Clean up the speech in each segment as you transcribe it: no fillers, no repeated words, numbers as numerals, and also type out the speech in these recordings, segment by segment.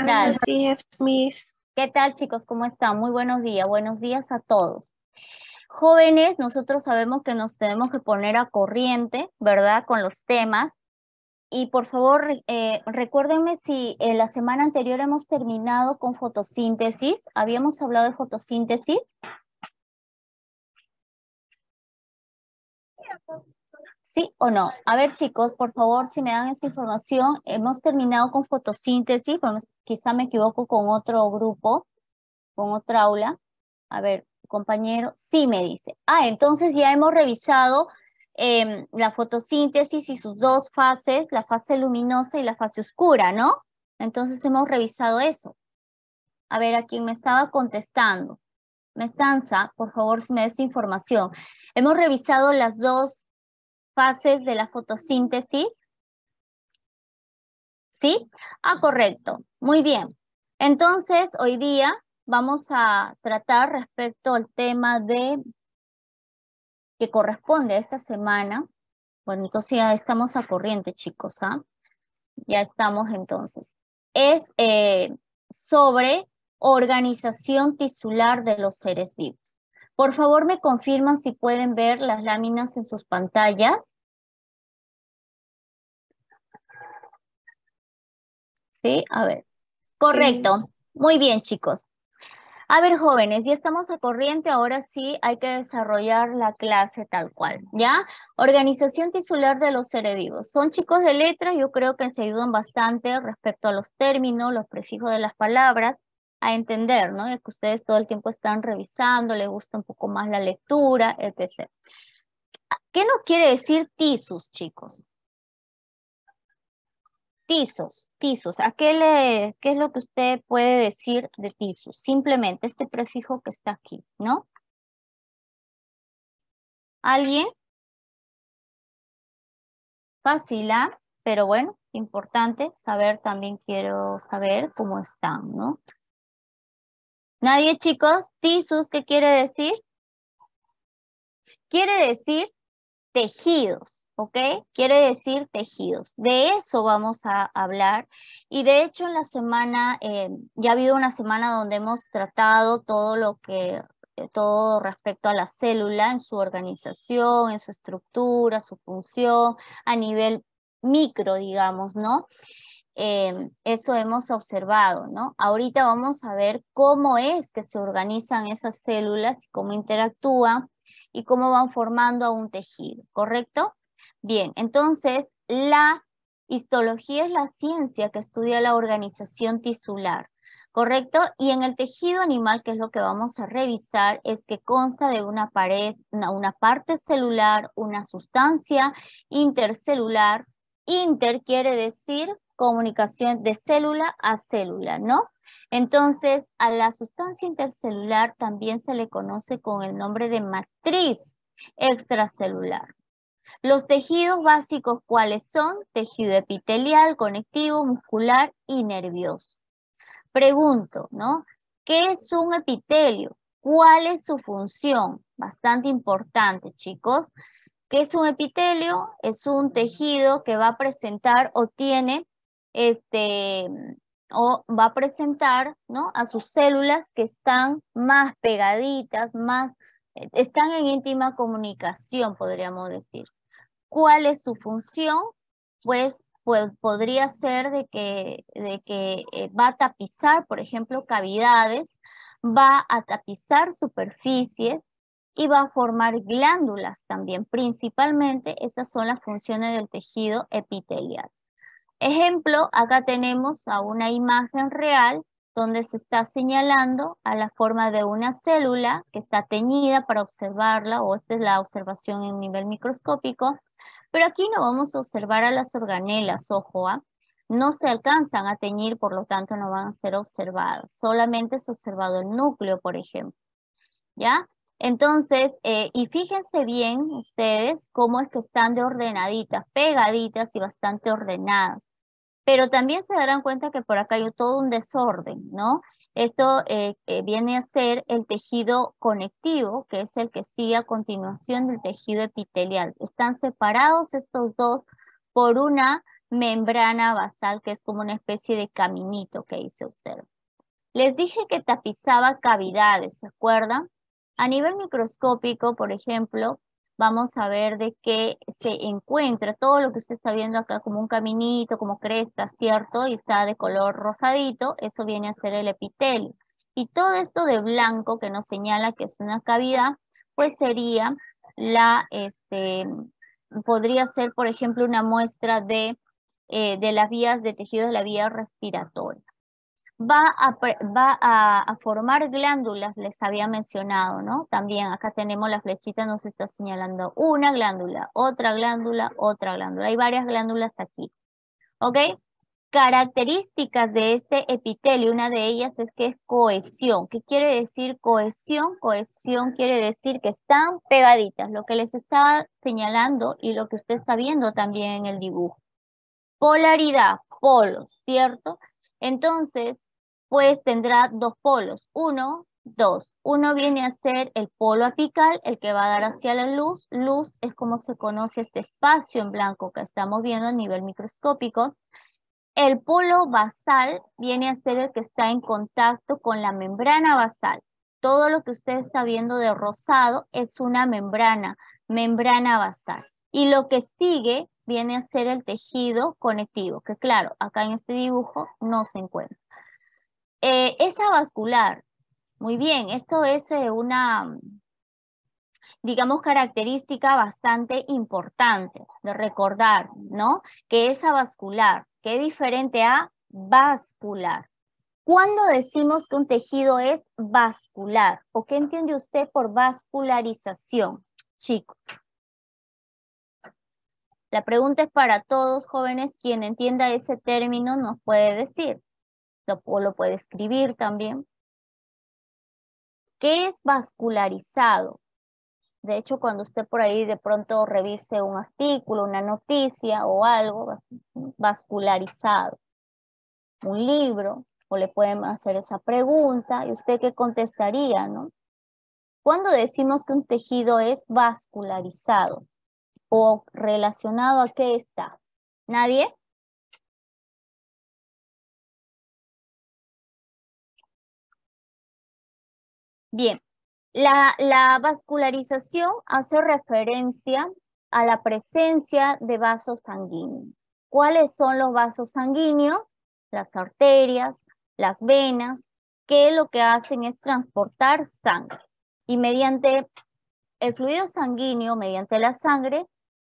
tal? Buenos días, Miss. ¿Qué tal, chicos? ¿Cómo están? Muy buenos días a todos. Jóvenes, nosotros sabemos que nos tenemos que poner a corriente, ¿verdad? Con los temas. Y por favor, recuérdenme si la semana anterior hemos terminado con fotosíntesis. ¿Habíamos hablado de fotosíntesis? ¿Sí o no? A ver, chicos, por favor, si me dan esa información. Hemos terminado con fotosíntesis, pero quizá me equivoco con otro grupo, con otra aula. A ver, compañero, sí me dice. Entonces ya hemos revisado la fotosíntesis y sus dos fases, la fase luminosa y la fase oscura, ¿no? Entonces hemos revisado eso. A ver, a quién me estaba contestando. Mestanza, por favor, si me des información. Hemos revisado las dos fases de la fotosíntesis. ¿Sí? Correcto. Muy bien. Entonces, hoy día vamos a tratar respecto al tema de que corresponde a esta semana. Bueno, entonces ya estamos a corriente, chicos, ¿ah? Ya estamos entonces. Es sobre organización tisular de los seres vivos. Por favor, me confirman si pueden ver las láminas en sus pantallas. ¿Sí? A ver. Sí. Correcto. Muy bien, chicos. A ver, jóvenes, ya estamos a corriente, ahora sí hay que desarrollar la clase tal cual, ¿ya? Organización tisular de los seres vivos. Son chicos de letras, yo creo que se ayudan bastante respecto a los términos, los prefijos de las palabras, a entender, ¿no? Es que ustedes todo el tiempo están revisando, les gusta un poco más la lectura, etc. ¿Qué nos quiere decir tisus, chicos? Tisus. ¿Qué es lo que usted puede decir de tisus? Simplemente este prefijo que está aquí, ¿no? ¿Alguien? Fácil, ¿ah? Pero bueno, importante saber, también quiero saber cómo están, ¿no? ¿Nadie, chicos? Tisus, ¿qué quiere decir? Quiere decir tejidos, ¿ok? Quiere decir tejidos. De eso vamos a hablar. Y de hecho en la semana, ya ha habido una semana donde hemos tratado todo respecto a la célula en su organización, en su estructura, su función, a nivel micro, digamos, ¿no? Eso hemos observado, ¿no? Ahorita vamos a ver cómo es que se organizan esas células y cómo interactúan y cómo van formando a un tejido, ¿correcto? Bien, entonces la histología es la ciencia que estudia la organización tisular, ¿correcto? Y en el tejido animal, que es lo que vamos a revisar, es que consta de una pared, una parte celular, una sustancia intercelular. Inter quiere decir comunicación de célula a célula, ¿no? Entonces, a la sustancia intercelular también se le conoce con el nombre de matriz extracelular. Los tejidos básicos, ¿cuáles son? Tejido epitelial, conectivo, muscular y nervioso. Pregunto, ¿no? ¿Qué es un epitelio? ¿Cuál es su función? Bastante importante, chicos. ¿Qué es un epitelio? Es un tejido que va a presentar o tiene, o va a presentar, ¿no? A sus células que están más pegaditas, están en íntima comunicación, podríamos decir. ¿Cuál es su función? Pues podría ser de que va a tapizar, por ejemplo, cavidades, va a tapizar superficies y va a formar glándulas también. Principalmente esas son las funciones del tejido epitelial. Ejemplo, acá tenemos a una imagen real donde se está señalando a la forma de una célula que está teñida para observarla, o esta es la observación en nivel microscópico. Pero aquí no vamos a observar a las organelas, ojo, no se alcanzan a teñir, por lo tanto no van a ser observadas. Solamente es observado el núcleo, por ejemplo, ¿ya? Entonces, y fíjense bien ustedes cómo es que están de ordenaditas, pegaditas y bastante ordenadas. Pero también se darán cuenta que por acá hay todo un desorden, ¿no? Esto viene a ser el tejido conectivo, que es el que sigue a continuación del tejido epitelial. Están separados estos dos por una membrana basal, que es como una especie de caminito que ahí se observa. Les dije que tapizaba cavidades, ¿se acuerdan? A nivel microscópico, por ejemplo, vamos a ver de qué se encuentra todo lo que usted está viendo acá como un caminito, como cresta, ¿cierto? Y está de color rosadito, eso viene a ser el epitelio. Y todo esto de blanco que nos señala que es una cavidad, pues sería podría ser, por ejemplo, una muestra de las vías de tejido de la vía respiratoria. Va a formar glándulas, les había mencionado, ¿no? También acá tenemos la flechita, nos está señalando una glándula, otra glándula, otra glándula. Hay varias glándulas aquí, ¿ok? Características de este epitelio, una de ellas es que es cohesión. ¿Qué quiere decir cohesión? Cohesión quiere decir que están pegaditas, lo que les está señalando y lo que usted está viendo también en el dibujo. Polaridad, polos, ¿cierto? Entonces, pues tendrá dos polos, uno, dos. Uno viene a ser el polo apical, el que va a dar hacia la luz. Luz es como se conoce este espacio en blanco que estamos viendo a nivel microscópico. El polo basal viene a ser el que está en contacto con la membrana basal. Todo lo que usted está viendo de rosado es una membrana basal. Y lo que sigue viene a ser el tejido conectivo, que claro, acá en este dibujo no se encuentra. Esa vascular, muy bien, esto es una, digamos, característica bastante importante de recordar, ¿no? Que esa vascular, que es diferente a vascular. ¿Cuándo decimos que un tejido es vascular? ¿O qué entiende usted por vascularización, chicos? La pregunta es para todos jóvenes, quien entienda ese término nos puede decir, lo puede escribir también. ¿Qué es vascularizado? De hecho, cuando usted por ahí de pronto revise un artículo, una noticia o algo, vascularizado, un libro, o le pueden hacer esa pregunta, y usted qué contestaría, ¿no? ¿Cuándo decimos que un tejido es vascularizado? ¿O relacionado a qué está? ¿Nadie? Bien, la vascularización hace referencia a la presencia de vasos sanguíneos. ¿Cuáles son los vasos sanguíneos? Las arterias, las venas, que lo que hacen es transportar sangre. Y mediante el fluido sanguíneo, mediante la sangre,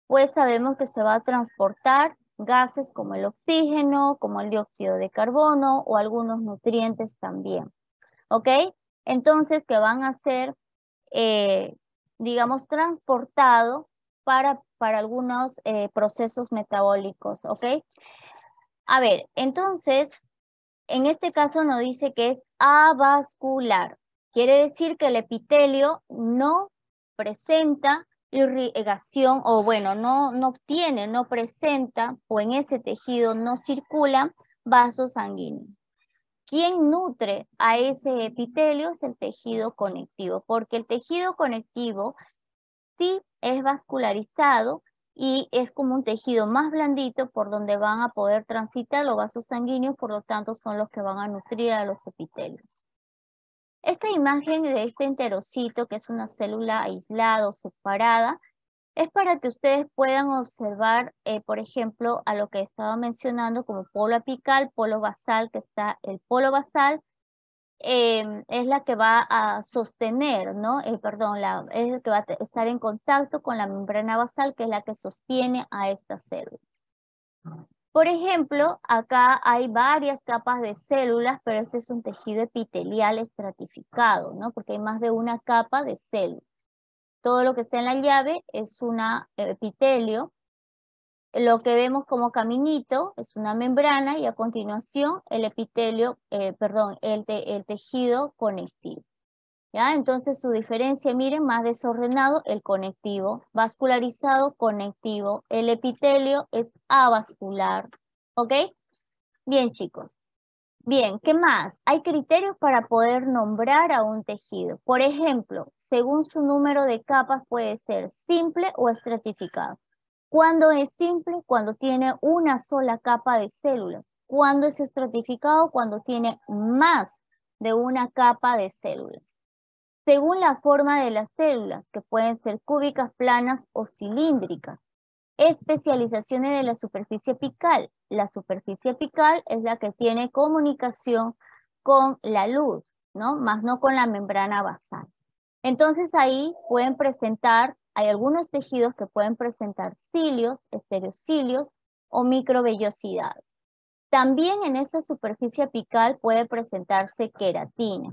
pues sabemos que se va a transportar gases como el oxígeno, como el dióxido de carbono o algunos nutrientes también. ¿Ok? Entonces, que van a ser, digamos, transportados para algunos procesos metabólicos. ¿Ok? A ver, entonces, en este caso nos dice que es avascular. Quiere decir que el epitelio no presenta irrigación o bueno, no obtiene, no presenta o en ese tejido no circulan vasos sanguíneos. ¿Quién nutre a ese epitelio? Es el tejido conectivo, porque el tejido conectivo sí es vascularizado y es como un tejido más blandito por donde van a poder transitar los vasos sanguíneos, por lo tanto son los que van a nutrir a los epitelios. Esta imagen de este enterocito, que es una célula aislada o separada, es para que ustedes puedan observar, por ejemplo, a lo que estaba mencionando como polo apical, polo basal, que está el polo basal, es la que va a sostener, ¿no? Perdón, es el que va a estar en contacto con la membrana basal, que es la que sostiene a estas células. Por ejemplo, acá hay varias capas de células, pero ese es un tejido epitelial estratificado, ¿no? Porque hay más de una capa de células. Todo lo que está en la llave es un epitelio. Lo que vemos como caminito es una membrana y a continuación el epitelio, el tejido conectivo. ¿Ya? Entonces su diferencia, miren, más desordenado el conectivo, vascularizado conectivo, el epitelio es avascular. ¿Ok? Bien, chicos. Bien, ¿qué más? Hay criterios para poder nombrar a un tejido. Por ejemplo, según su número de capas puede ser simple o estratificado. ¿Cuándo es simple? Cuando tiene una sola capa de células. ¿Cuándo es estratificado? Cuando tiene más de una capa de células. Según la forma de las células, que pueden ser cúbicas, planas o cilíndricas. Especializaciones de la superficie apical. La superficie apical es la que tiene comunicación con la luz, ¿no? Más no con la membrana basal. Entonces ahí pueden presentar, hay algunos tejidos que pueden presentar cilios, estereocilios o microvellosidades. También en esa superficie apical puede presentarse queratina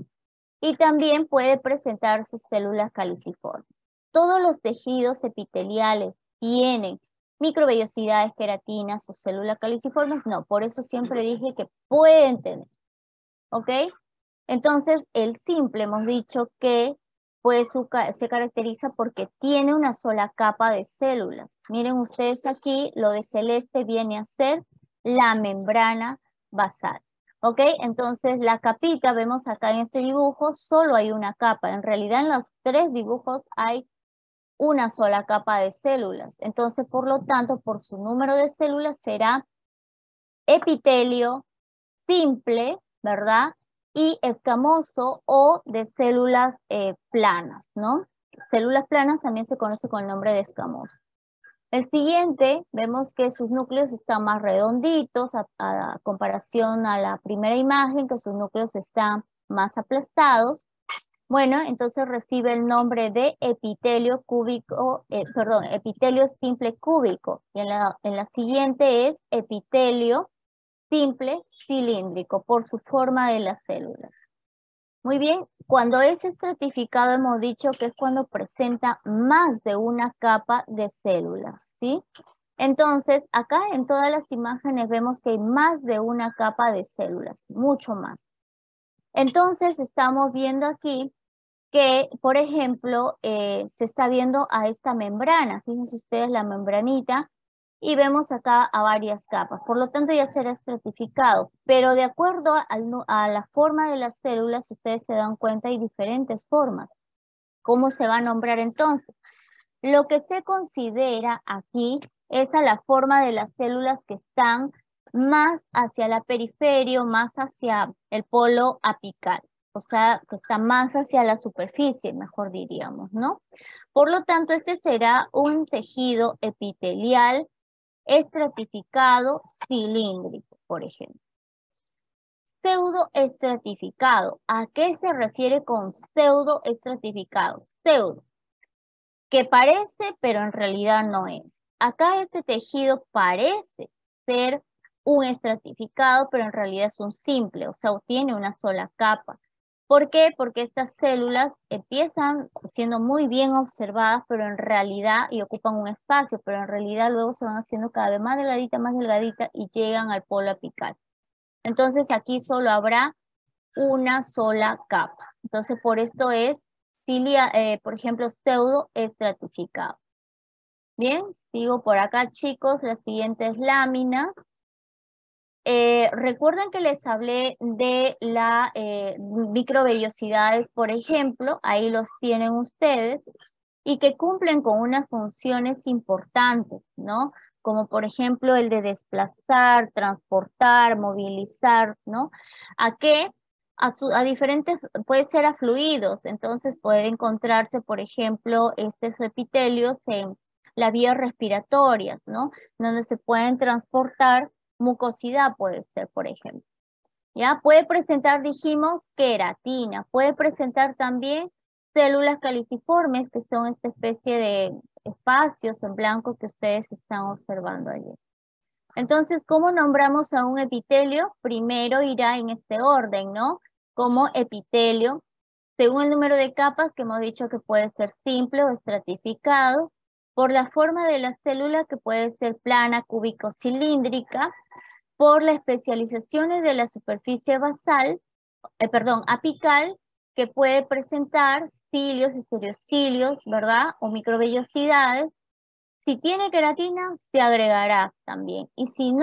y también puede presentarse células caliciformes. Todos los tejidos epiteliales tienen microvellosidades, queratinas o células caliciformes. No, por eso siempre dije que pueden tener. ¿Ok? Entonces, el simple hemos dicho que pues se caracteriza porque tiene una sola capa de células. Miren ustedes aquí, lo de celeste viene a ser la membrana basal. ¿Ok? Entonces, la capita, vemos acá en este dibujo, solo hay una capa. En realidad, en los tres dibujos hay una sola capa de células. Entonces, por lo tanto, por su número de células será epitelio simple, ¿verdad? Y escamoso o de células planas, ¿no? Células planas también se conoce con el nombre de escamoso. El siguiente, vemos que sus núcleos están más redonditos a comparación a la primera imagen, que sus núcleos están más aplastados. Bueno, entonces recibe el nombre de epitelio cúbico, epitelio simple cúbico. Y en la siguiente es epitelio simple cilíndrico por su forma de las células. Muy bien, cuando es estratificado hemos dicho que es cuando presenta más de una capa de células, ¿sí? Entonces, acá en todas las imágenes vemos que hay más de una capa de células, mucho más. Entonces, estamos viendo aquí que, por ejemplo, se está viendo a esta membrana. Fíjense ustedes la membranita y vemos acá a varias capas. Por lo tanto, ya será estratificado. Pero de acuerdo a la forma de las células, si ustedes se dan cuenta, hay diferentes formas. ¿Cómo se va a nombrar entonces? Lo que se considera aquí es a la forma de las células que están más hacia la periferia, más hacia el polo apical. O sea, que está más hacia la superficie, mejor diríamos, ¿no? Por lo tanto, este será un tejido epitelial estratificado cilíndrico, por ejemplo. Pseudoestratificado. ¿A qué se refiere con pseudoestratificado? Pseudo, que parece, pero en realidad no es. Acá este tejido parece ser un estratificado, pero en realidad es un simple, o sea, tiene una sola capa. ¿Por qué? Porque estas células empiezan siendo muy bien observadas, pero en realidad, y ocupan un espacio, pero en realidad luego se van haciendo cada vez más delgadita, y llegan al polo apical. Entonces aquí solo habrá una sola capa. Entonces por esto es, por ejemplo, pseudoestratificado. Bien, sigo por acá, chicos, las siguientes láminas. Recuerden que les hablé de la microvellosidades, por ejemplo, ahí los tienen ustedes, y que cumplen con unas funciones importantes, ¿no? Como por ejemplo el de desplazar, transportar, movilizar, ¿no? ¿A qué? A diferentes, puede ser a fluidos, entonces puede encontrarse, por ejemplo, estos epitelios en las vías respiratorias, ¿no? Donde se pueden transportar mucosidad, puede ser, por ejemplo. ¿Ya? Puede presentar, dijimos, queratina, puede presentar también células caliciformes, que son esta especie de espacios en blanco que ustedes están observando allí. Entonces, ¿cómo nombramos a un epitelio? Primero irá en este orden, ¿no? Como epitelio, según el número de capas que hemos dicho que puede ser simple o estratificado, por la forma de la célula que puede ser plana, cúbico, cilíndrica, por las especializaciones de la superficie basal, apical, que puede presentar cilios, estereocilios, ¿verdad? O microvellosidades. Si tiene queratina, se agregará también. Y si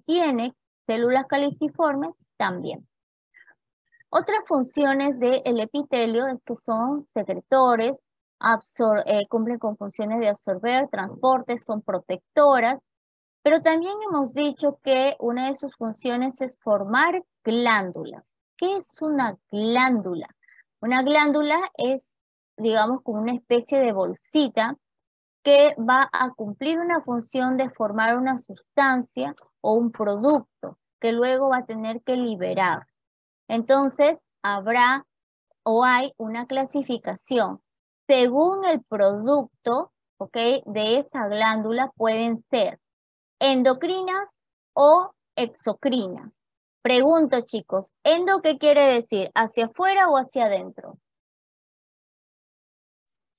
tiene células caliciformes, también. Otras funciones del epitelio es que son secretores, cumplen con funciones de absorber, transporte, son protectoras, pero también hemos dicho que una de sus funciones es formar glándulas. ¿Qué es una glándula? Una glándula es, digamos, como una especie de bolsita que va a cumplir una función de formar una sustancia o un producto que luego va a tener que liberar. Entonces, habrá o hay una clasificación. Según el producto, ¿ok? De esa glándula pueden ser endocrinas o exocrinas. Pregunto, chicos, ¿endo qué quiere decir? ¿Hacia afuera o hacia adentro?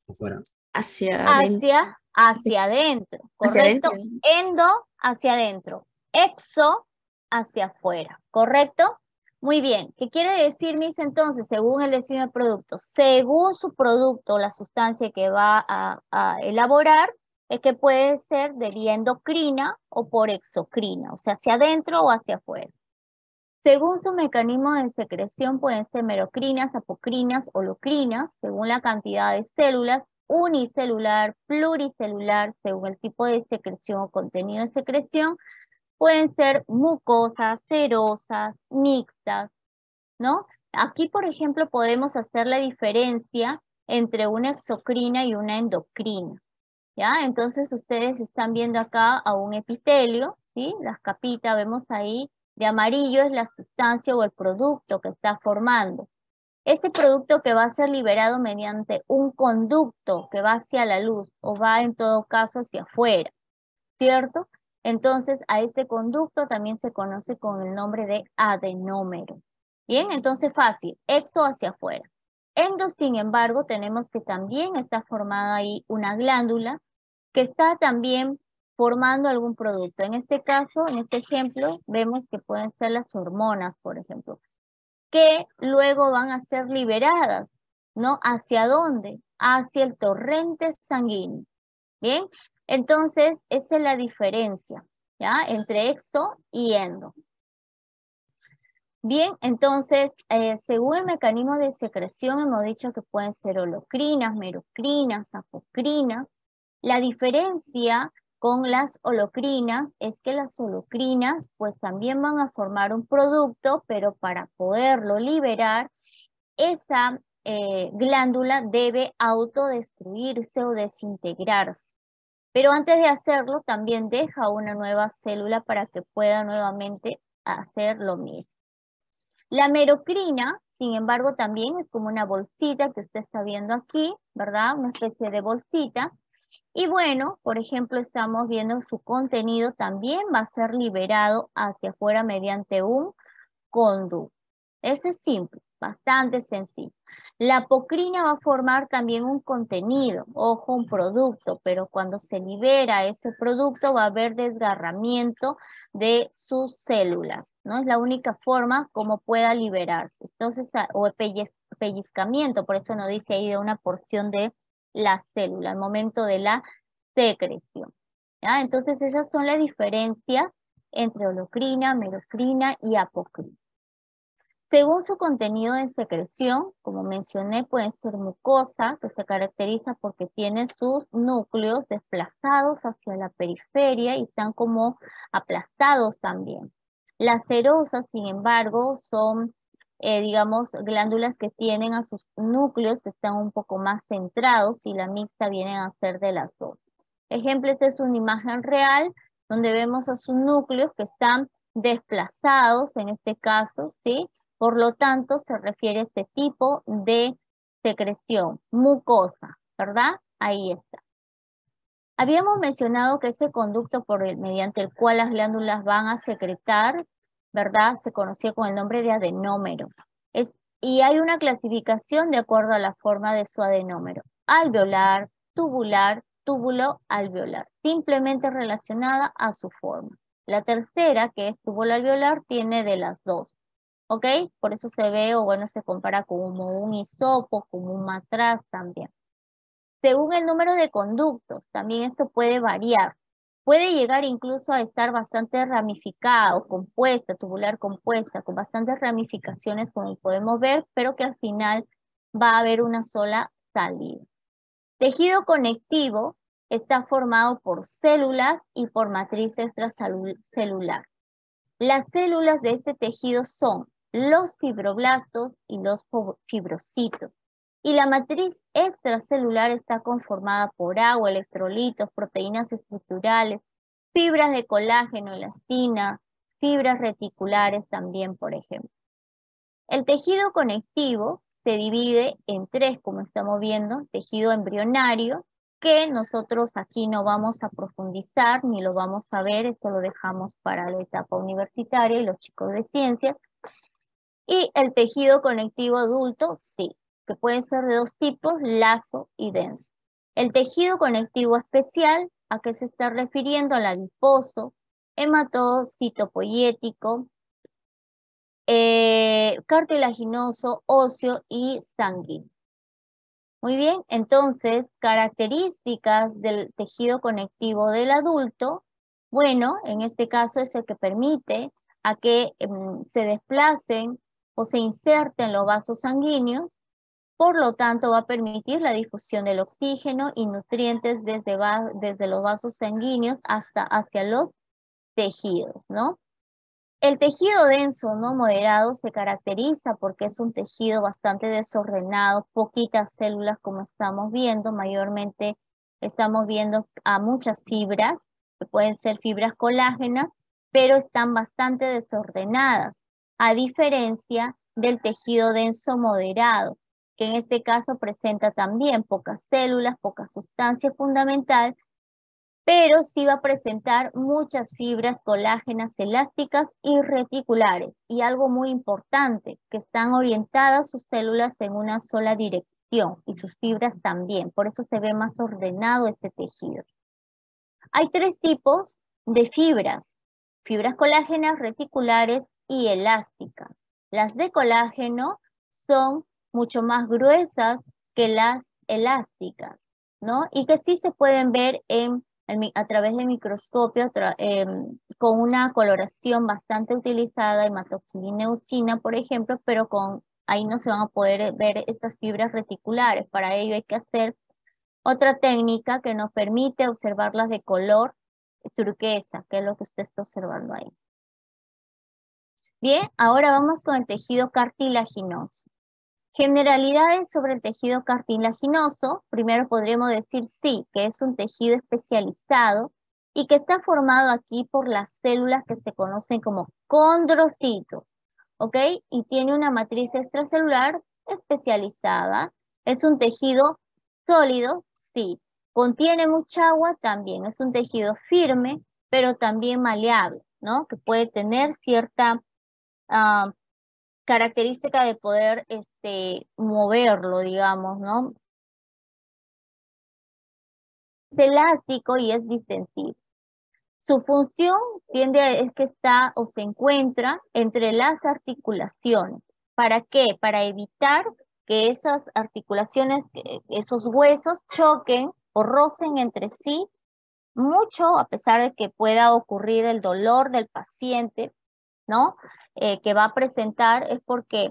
Afuera. Hacia adentro. Hacia adentro, Hacia ¿correcto? adentro. Endo hacia adentro, exo hacia afuera, ¿correcto? Muy bien. ¿Qué quiere decir, Miss, entonces? Según el destino del producto, según su producto, la sustancia que va a elaborar, es que puede ser de vía endocrina o por exocrina, o sea, hacia adentro o hacia afuera. Según su mecanismo de secreción pueden ser merocrinas, apocrinas o locrinas, según la cantidad de células, unicelular, pluricelular, según el tipo de secreción o contenido de secreción, pueden ser mucosas, serosas, mixtas, ¿no? Aquí, por ejemplo, podemos hacer la diferencia entre una exocrina y una endocrina, ¿ya? Entonces, ustedes están viendo acá a un epitelio, ¿sí? Las capitas, vemos ahí, de amarillo es la sustancia o el producto que está formando. Ese producto que va a ser liberado mediante un conducto que va hacia la luz o va en todo caso hacia afuera, ¿cierto? Entonces, a este conducto también se conoce con el nombre de adenómero. Bien, entonces fácil, exo hacia afuera. Endo, sin embargo, tenemos que también está formada ahí una glándula que está también formando algún producto. En este caso, en este ejemplo, vemos que pueden ser las hormonas, por ejemplo, que luego van a ser liberadas, ¿no? ¿Hacia dónde? Hacia el torrente sanguíneo. Bien, entonces esa es la diferencia, ¿ya? Entre exo y endo. Bien, entonces, según el mecanismo de secreción, hemos dicho que pueden ser holocrinas, merocrinas, apocrinas. La diferencia con las holocrinas es que las holocrinas pues también van a formar un producto, pero para poderlo liberar, esa glándula debe autodestruirse o desintegrarse. Pero antes de hacerlo, también deja una nueva célula para que pueda nuevamente hacer lo mismo. La merocrina, sin embargo, también es como una bolsita que usted está viendo aquí, ¿verdad? Una especie de bolsita. Y bueno, por ejemplo, estamos viendo su contenido también va a ser liberado hacia afuera mediante un conducto. Eso es simple, bastante sencillo. La apocrina va a formar también un contenido, ojo, un producto, pero cuando se libera ese producto va a haber desgarramiento de sus células, ¿no? Es la única forma como pueda liberarse. Entonces, o pellizcamiento, por eso nos dice ahí de una porción de la célula al momento de la secreción. ¿Ya? Entonces, esas son las diferencias entre holocrina, merocrina y apocrina. Según su contenido de secreción, como mencioné, puede ser mucosa, que se caracteriza porque tiene sus núcleos desplazados hacia la periferia y están como aplastados también. Las serosas, sin embargo, son, digamos, glándulas que tienen a sus núcleos que están un poco más centrados y la mixta vienen a ser de las dos. Ejemplo, esta es una imagen real donde vemos a sus núcleos que están desplazados, en este caso, ¿sí? Por lo tanto, se refiere a este tipo de secreción, mucosa, ¿verdad? Ahí está. Habíamos mencionado que ese conducto mediante el cual las glándulas van a secretar, ¿verdad? Se conocía con el nombre de adenómero. Y hay una clasificación de acuerdo a la forma de su adenómero. Alveolar, tubular, túbulo alveolar, simplemente relacionada a su forma. La tercera, que es túbulo alveolar, tiene de las dos. ¿Ok? Por eso se ve o bueno, se compara como un hisopo, como un matraz también. Según el número de conductos, también esto puede variar. Puede llegar incluso a estar bastante ramificado, compuesta, tubular compuesta, con bastantes ramificaciones como podemos ver, pero que al final va a haber una sola salida. Tejido conectivo está formado por células y por matriz extracelular. Las células de este tejido son los fibroblastos y los fibrocitos. Y la matriz extracelular está conformada por agua, electrolitos, proteínas estructurales, fibras de colágeno, elastina, fibras reticulares también, por ejemplo. El tejido conectivo se divide en tres, como estamos viendo, tejido embrionario, que nosotros aquí no vamos a profundizar ni lo vamos a ver, esto lo dejamos para la etapa universitaria y los chicos de ciencias. Y el tejido conectivo adulto, sí, que puede ser de dos tipos, lazo y denso. El tejido conectivo especial, ¿a qué se está refiriendo? Al adiposo, hematocitopoyético, cartilaginoso, óseo y sanguíneo. Muy bien, entonces, características del tejido conectivo del adulto, bueno, en este caso es el que permite a que se desplacen o se inserten los vasos sanguíneos, por lo tanto va a permitir la difusión del oxígeno y nutrientes desde los vasos sanguíneos hasta hacia los tejidos, ¿no? El tejido denso, no moderado, se caracteriza porque es un tejido bastante desordenado, poquitas células como estamos viendo, mayormente estamos viendo a muchas fibras, que pueden ser fibras colágenas, pero están bastante desordenadas, a diferencia del tejido denso moderado, que en este caso presenta también pocas células, poca sustancia fundamental, pero sí va a presentar muchas fibras colágenas elásticas y reticulares. Y algo muy importante, que están orientadas sus células en una sola dirección y sus fibras también. Por eso se ve más ordenado este tejido. Hay tres tipos de fibras: fibras colágenas, reticulares y elásticas. Las de colágeno son mucho más gruesas que las elásticas, ¿no? Y que sí se pueden ver a través de microscopio con una coloración bastante utilizada, hematoxilina eosina, por ejemplo, pero ahí no se van a poder ver estas fibras reticulares. Para ello hay que hacer otra técnica que nos permite observarlas de color turquesa, que es lo que usted está observando ahí. Bien, ahora vamos con el tejido cartilaginoso. Generalidades sobre el tejido cartilaginoso. Primero podríamos decir sí, que es un tejido especializado y que está formado aquí por las células que se conocen como condrocitos, ¿ok? Y tiene una matriz extracelular especializada. Es un tejido sólido, sí. Contiene mucha agua también. Es un tejido firme, pero también maleable, ¿no? Que puede tener cierta característica de poder moverlo, digamos, ¿no? Es elástico y es distensivo. Su función es que está o se encuentra entre las articulaciones. ¿Para qué? Para evitar que esas articulaciones, esos huesos choquen o rocen entre sí mucho, a pesar de que pueda ocurrir el dolor del paciente, ¿no? Que va a presentar, es porque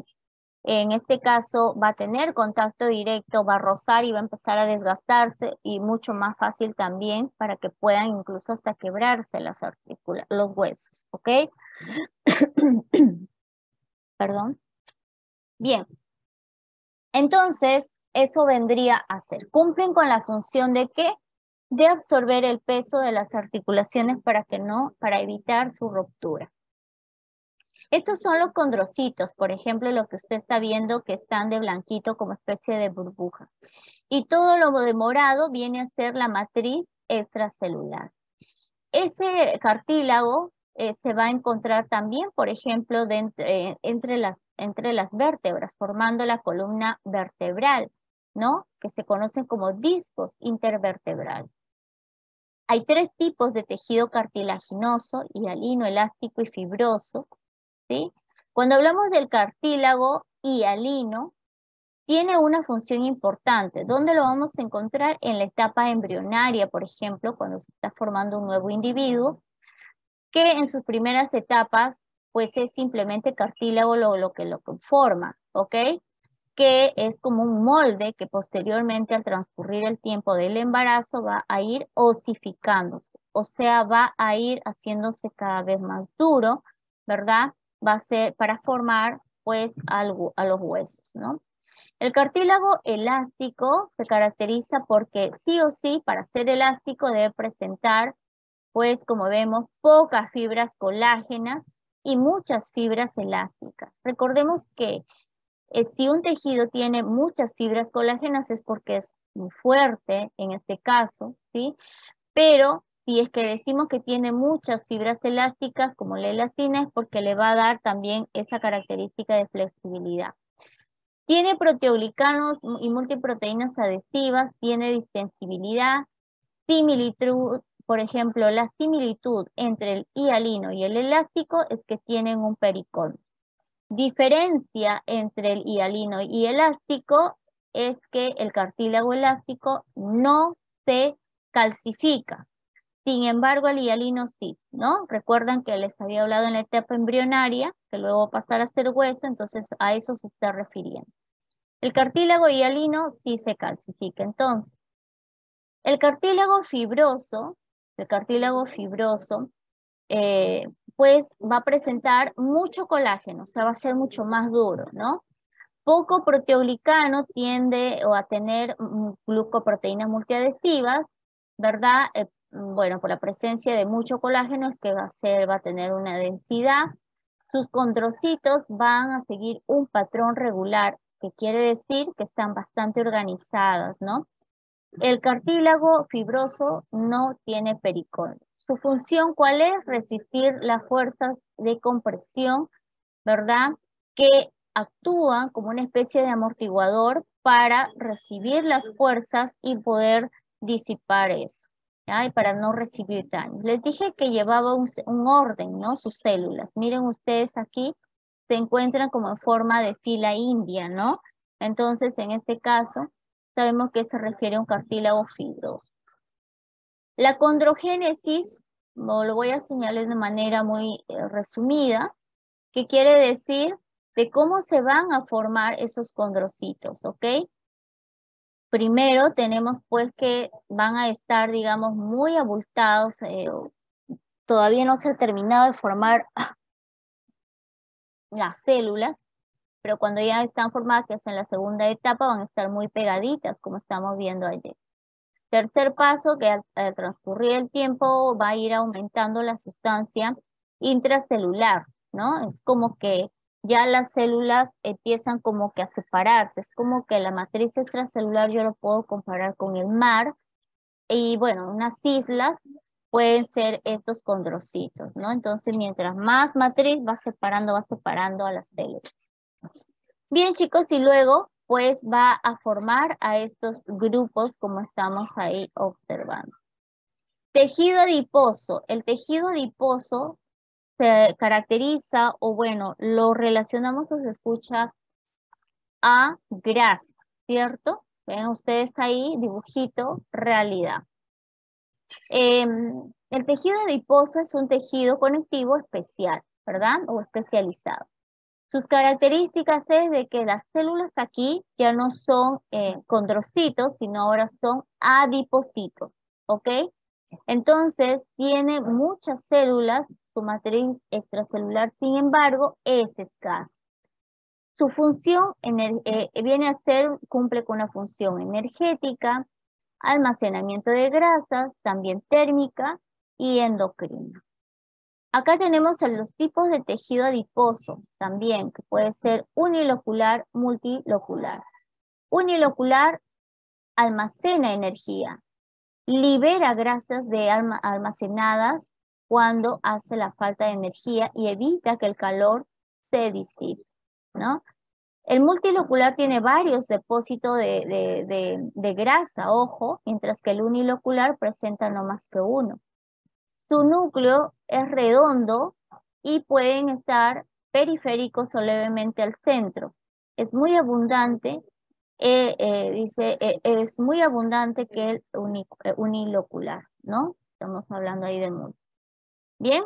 en este caso va a tener contacto directo, va a rozar y va a empezar a desgastarse, y mucho más fácil también para que puedan incluso hasta quebrarse los huesos, ¿ok? Perdón. Bien, entonces eso vendría a ser, cumplen con la función de ¿qué? De absorber el peso de las articulaciones para evitar su ruptura. Estos son los condrocitos, por ejemplo, lo que usted está viendo que están de blanquito como especie de burbuja. Y todo lo de morado viene a ser la matriz extracelular. Ese cartílago se va a encontrar también, por ejemplo, entre las vértebras, formando la columna vertebral, ¿no? Que se conocen como discos intervertebrales. Hay tres tipos de tejido cartilaginoso: hialino, elástico y fibroso, ¿sí? Cuando hablamos del cartílago hialino, tiene una función importante. ¿Dónde lo vamos a encontrar? En la etapa embrionaria, por ejemplo, cuando se está formando un nuevo individuo, que en sus primeras etapas, pues es simplemente cartílago lo que lo conforma, ¿ok? que es como un molde que posteriormente al transcurrir el tiempo del embarazo va a ir osificándose, o sea, va a ir haciéndose cada vez más duro, ¿verdad? Va a ser para formar pues algo a los huesos, ¿no? El cartílago elástico se caracteriza porque sí o sí, para ser elástico debe presentar, pues como vemos, pocas fibras colágenas y muchas fibras elásticas. Recordemos que si un tejido tiene muchas fibras colágenas es porque es muy fuerte en este caso, ¿sí? Pero si es que decimos que tiene muchas fibras elásticas, como la elastina, es porque le va a dar también esa característica de flexibilidad. Tiene proteoglicanos y multiproteínas adhesivas, tiene distensibilidad, similitud, por ejemplo, la similitud entre el hialino y el elástico es que tienen un pericón. Diferencia entre el hialino y elástico es que el cartílago elástico no se calcifica. Sin embargo, el hialino sí, ¿no? Recuerdan que les había hablado en la etapa embrionaria, que luego pasará a ser hueso, entonces a eso se está refiriendo. El cartílago hialino sí se calcifica. Entonces, el cartílago fibroso, pues va a presentar mucho colágeno, o sea, va a ser mucho más duro, ¿no? Poco proteoglicano tiende a tener glucoproteínas multiadhesivas, ¿verdad? Bueno, por la presencia de mucho colágeno es que va a tener una densidad. Sus condrocitos van a seguir un patrón regular, que quiere decir que están bastante organizadas, ¿no? El cartílago fibroso no tiene pericón. Su función, ¿cuál es? Resistir las fuerzas de compresión, ¿verdad? Que actúan como una especie de amortiguador para recibir las fuerzas y poder disipar eso, ¿ya? Y para no recibir daño. Les dije que llevaba un orden, ¿no? Sus células. Miren ustedes aquí, se encuentran como en forma de fila india, ¿no? Entonces, en este caso, sabemos que se refiere a un cartílago fibroso. La condrogénesis, lo voy a señalar de manera muy resumida, que quiere decir de cómo se van a formar esos condrocitos, ¿ok? Primero tenemos pues que van a estar, digamos, muy abultados, todavía no se ha terminado de formar las células, pero cuando ya están formadas, que es en la segunda etapa, van a estar muy pegaditas, como estamos viendo ayer. Tercer paso, que al transcurrir el tiempo va a ir aumentando la sustancia intracelular, ¿no? Es como que ya las células empiezan como que a separarse, es como que la matriz extracelular yo lo puedo comparar con el mar, y bueno, unas islas pueden ser estos condrocitos, ¿no? Entonces, mientras más matriz va separando a las células. Bien, chicos, y luego pues va a formar a estos grupos como estamos ahí observando. Tejido adiposo. El tejido adiposo se caracteriza, o bueno, lo relacionamos o se escucha a grasa, ¿cierto? Ven ustedes ahí, dibujito, realidad. El tejido adiposo es un tejido conectivo especial, ¿verdad? O especializado. Sus características es de que las células aquí ya no son condrocitos, sino ahora son adipocitos, ¿ok? Entonces, tiene muchas células, su matriz extracelular, sin embargo, es escasa. Su función viene a ser, cumple con una función energética, almacenamiento de grasas, también térmica y endocrina. Acá tenemos los tipos de tejido adiposo también, que puede ser unilocular, multilocular. Unilocular almacena energía, libera grasas almacenadas cuando hace la falta de energía y evita que el calor se disipe, ¿no? El multilocular tiene varios depósitos de grasa, ojo, mientras que el unilocular presenta no más que uno. Su núcleo es redondo y pueden estar periféricos o levemente al centro. Es muy abundante, es muy abundante que el unilocular, ¿no? Estamos hablando ahí del músculo. Bien,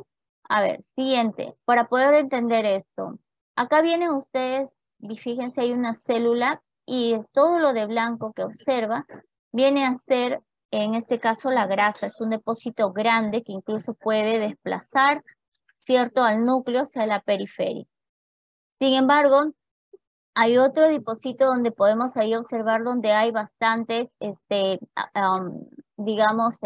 a ver, siguiente. Para poder entender esto, acá vienen ustedes Y fíjense, hay una célula y todo lo de blanco que observa viene a ser, en este caso, la grasa. Es un depósito grande que incluso puede desplazar, ¿cierto?, al núcleo hacia la periferia. Sin embargo, hay otro depósito donde podemos ahí observar donde hay bastantes, digamos,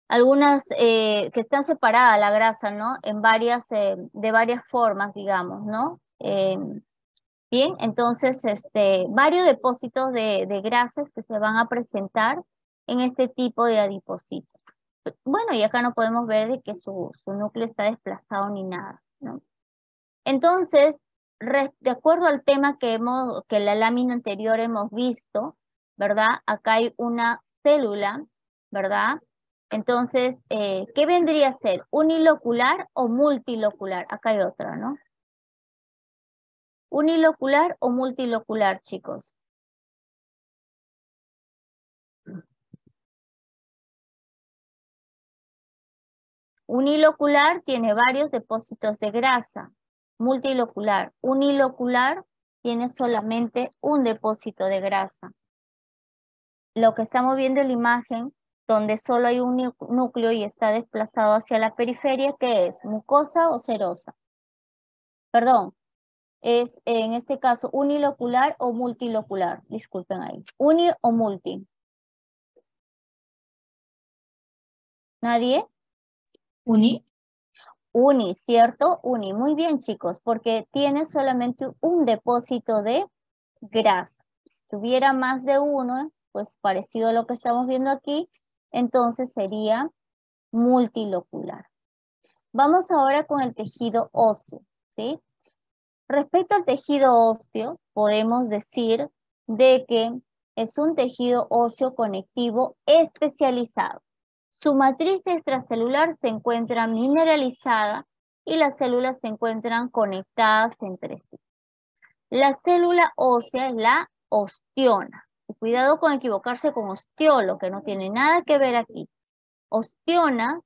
algunas que están separadas la grasa, ¿no? En varias, de varias formas, digamos, ¿no? Bien, entonces, varios depósitos de grasas que se van a presentar en este tipo de adipocitos. Bueno, y acá no podemos ver de que su núcleo está desplazado ni nada, ¿no? Entonces, de acuerdo al tema que en la lámina anterior hemos visto, ¿verdad? Acá hay una célula, ¿verdad? Entonces, ¿qué vendría a ser? ¿Unilocular o multilocular? Acá hay otra, ¿no? ¿Unilocular o multilocular, chicos? Unilocular tiene varios depósitos de grasa. Multilocular. Unilocular tiene solamente un depósito de grasa. Lo que estamos viendo en la imagen, donde solo hay un núcleo y está desplazado hacia la periferia, ¿qué es? ¿Mucosa o serosa? Perdón, es en este caso unilocular o multilocular. Disculpen ahí. ¿Uni o multi? ¿Nadie? Uni. Uni, ¿cierto? Uni. Muy bien, chicos, porque tiene solamente un depósito de grasa. Si tuviera más de uno, pues parecido a lo que estamos viendo aquí, entonces sería multilocular. Vamos ahora con el tejido óseo, ¿sí? Respecto al tejido óseo, podemos decir de que es un tejido óseo conectivo especializado. Su matriz extracelular se encuentra mineralizada y las células se encuentran conectadas entre sí. La célula ósea es la ostiona. Y cuidado con equivocarse con ostiolo, que no tiene nada que ver aquí. Ostiona,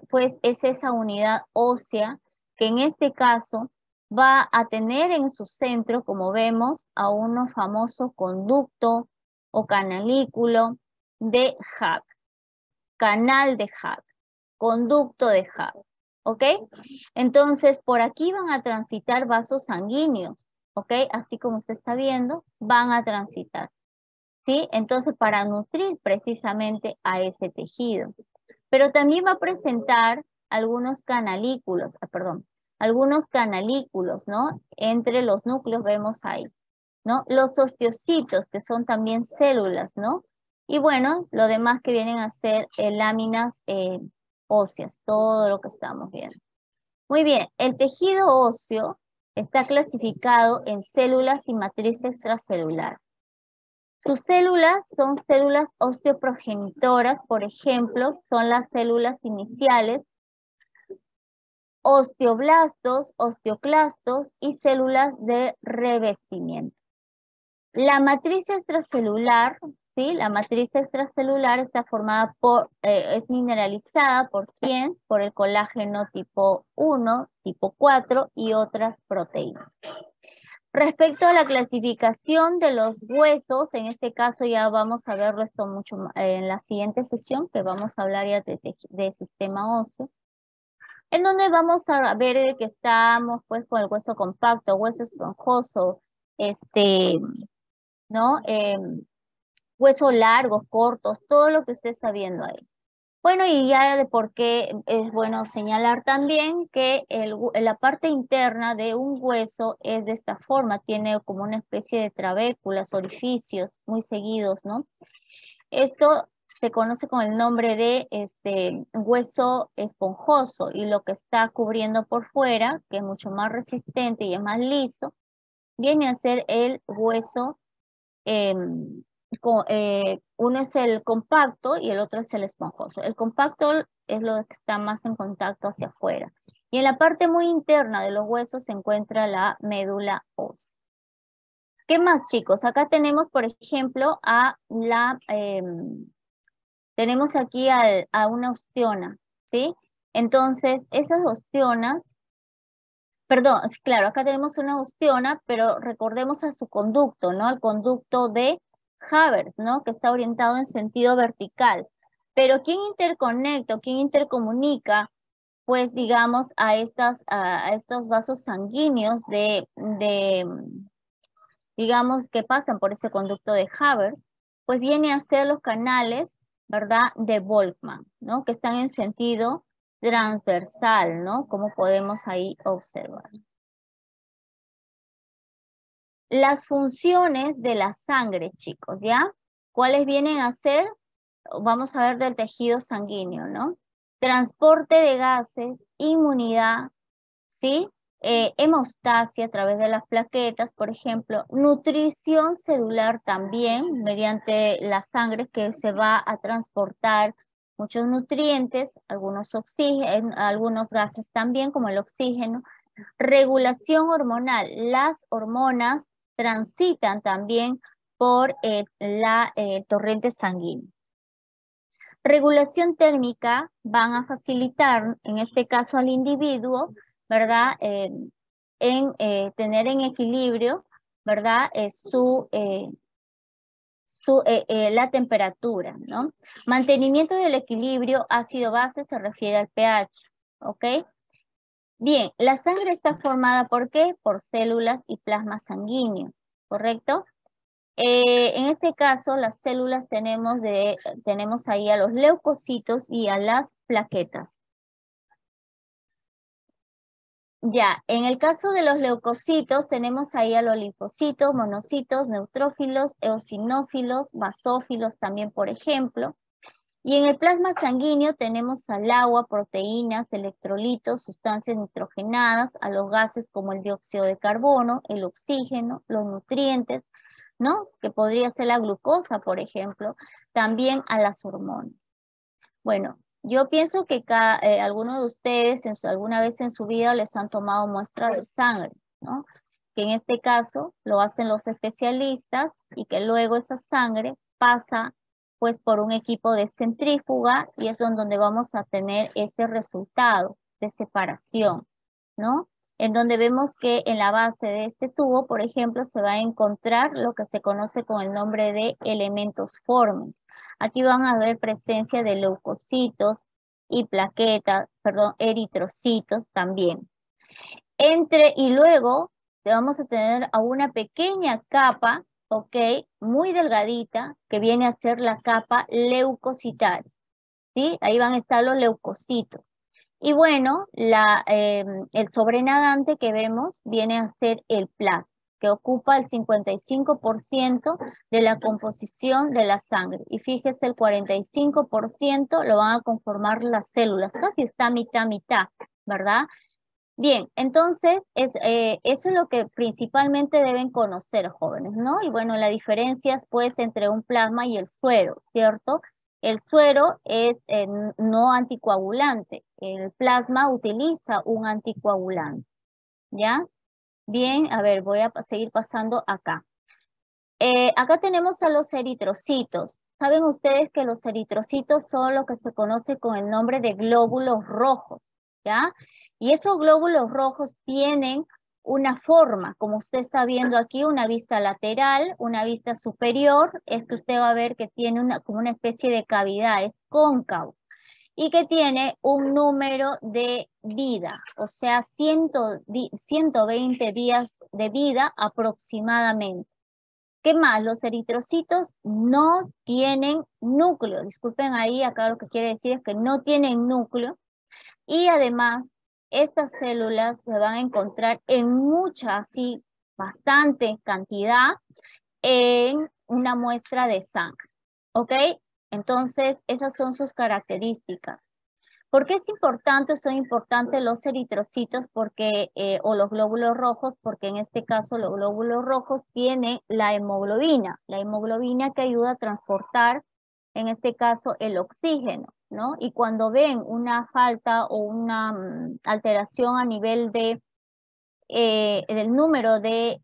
pues es esa unidad ósea que en este caso va a tener en su centro, como vemos, a unos famosos conducto o canalículo de Hab. Canal de Hab, conducto de Hab, ¿ok? Entonces, por aquí van a transitar vasos sanguíneos, ¿ok? Así como usted está viendo, van a transitar, ¿sí? Entonces, para nutrir precisamente a ese tejido. Pero también va a presentar algunos canalículos, algunos canalículos, ¿no? Entre los núcleos vemos ahí, ¿no? Los osteocitos, que son también células, ¿no? Y bueno, lo demás que vienen a ser láminas óseas, todo lo que estamos viendo. Muy bien, el tejido óseo está clasificado en células y matriz extracelular. Sus células son células osteoprogenitoras, por ejemplo, son las células iniciales, osteoblastos, osteoclastos y células de revestimiento. La matriz extracelular, ¿sí? La matriz extracelular está formada por, es mineralizada ¿por quién? Por el colágeno tipo 1, tipo 4 y otras proteínas. Respecto a la clasificación de los huesos, en este caso ya vamos a verlo esto mucho en la siguiente sesión, que vamos a hablar ya de sistema óseo, en donde vamos a ver que estamos pues con el hueso compacto, hueso esponjoso, ¿no? Huesos largos, cortos, todo lo que usted está viendo ahí. Bueno, y ya de por qué es bueno señalar también que la parte interna de un hueso es de esta forma, tiene como una especie de trabéculas, orificios muy seguidos, ¿no? Esto se conoce con el nombre de hueso esponjoso y lo que está cubriendo por fuera, que es mucho más resistente y es más liso, viene a ser el hueso uno es el compacto y el otro es el esponjoso. El compacto es lo que está más en contacto hacia afuera. Y en la parte muy interna de los huesos se encuentra la médula ósea. ¿Qué más, chicos? Acá tenemos, por ejemplo, tenemos aquí a una ostiona, ¿sí? Entonces, esas ostionas Perdón, claro, acá tenemos una ostiona, pero recordemos a su conducto, ¿no? Al conducto de Haber, ¿no? Que está orientado en sentido vertical. Pero ¿quién interconecta o quién intercomunica, pues, digamos, a estos vasos sanguíneos digamos, que pasan por ese conducto de Haber? Pues viene a ser los canales, ¿verdad? De Volkmann, ¿no? Que están en sentido transversal, ¿no? Como podemos ahí observar. Las funciones de la sangre, chicos, ¿ya? ¿Cuáles vienen a ser? Vamos a ver del tejido sanguíneo, ¿no? Transporte de gases, inmunidad, ¿sí? Hemostasia a través de las plaquetas, por ejemplo, nutrición celular también, mediante la sangre que se va a transportar muchos nutrientes, algunos oxígenos, algunos gases también, como el oxígeno. Regulación hormonal, las hormonas transitan también por la torrente sanguínea. Regulación térmica van a facilitar, en este caso al individuo, ¿verdad? En tener en equilibrio, ¿verdad? La temperatura, ¿no? Mantenimiento del equilibrio ácido-base se refiere al pH, ¿ok? Bien, la sangre está formada ¿por qué? Por células y plasma sanguíneo, ¿correcto? En este caso, las células tenemos ahí a los leucocitos y a las plaquetas. Ya, en el caso de los leucocitos, tenemos ahí a los linfocitos, monocitos, neutrófilos, eosinófilos, basófilos también, por ejemplo. Y en el plasma sanguíneo tenemos al agua, proteínas, electrolitos, sustancias nitrogenadas, a los gases como el dióxido de carbono, el oxígeno, los nutrientes, ¿no? Que podría ser la glucosa, por ejemplo, también a las hormonas. Bueno, yo pienso que algunos de ustedes alguna vez en su vida les han tomado muestra de sangre, ¿no? Que en este caso lo hacen los especialistas y que luego esa sangre pasa pues por un equipo de centrífuga y es donde vamos a tener este resultado de separación, ¿no? En donde vemos que en la base de este tubo, por ejemplo, se va a encontrar lo que se conoce con el nombre de elementos formes. Aquí van a haber presencia de leucocitos y plaquetas, perdón, eritrocitos también. Y luego vamos a tener a una pequeña capa, ¿ok? Muy delgadita, que viene a ser la capa leucocitaria, ¿sí? Ahí van a estar los leucocitos. Y bueno, el sobrenadante que vemos viene a ser el plasma, que ocupa el 55% de la composición de la sangre. Y fíjese, el 45% lo van a conformar las células, casi está mitad, ¿verdad? Bien, entonces eso es lo que principalmente deben conocer, jóvenes, ¿no? Y bueno, la diferencia es pues entre un plasma y el suero, ¿cierto? El suero es no anticoagulante, el plasma utiliza un anticoagulante, ¿ya? Bien, a ver, voy a seguir pasando acá. Acá tenemos a los eritrocitos. Saben ustedes que los eritrocitos son lo que se conoce con el nombre de glóbulos rojos, ¿ya? Y esos glóbulos rojos tienen una forma, como usted está viendo aquí, una vista lateral, una vista superior. Esto usted va a ver que tiene como una especie de cavidad, es cóncavo, y que tiene un número de vida, o sea, 120 días de vida aproximadamente. ¿Qué más? Los eritrocitos no tienen núcleo. Disculpen ahí, acá lo que quiere decir es que no tienen núcleo. Y además, estas células se van a encontrar en mucha, así, bastante cantidad en una muestra de sangre. ¿Ok? Entonces, esas son sus características. ¿Por qué es importante? Son importantes los eritrocitos porque, o los glóbulos rojos, porque en este caso los glóbulos rojos tienen la hemoglobina que ayuda a transportar, en este caso, el oxígeno, ¿no? Y cuando ven una falta o una alteración a nivel del número de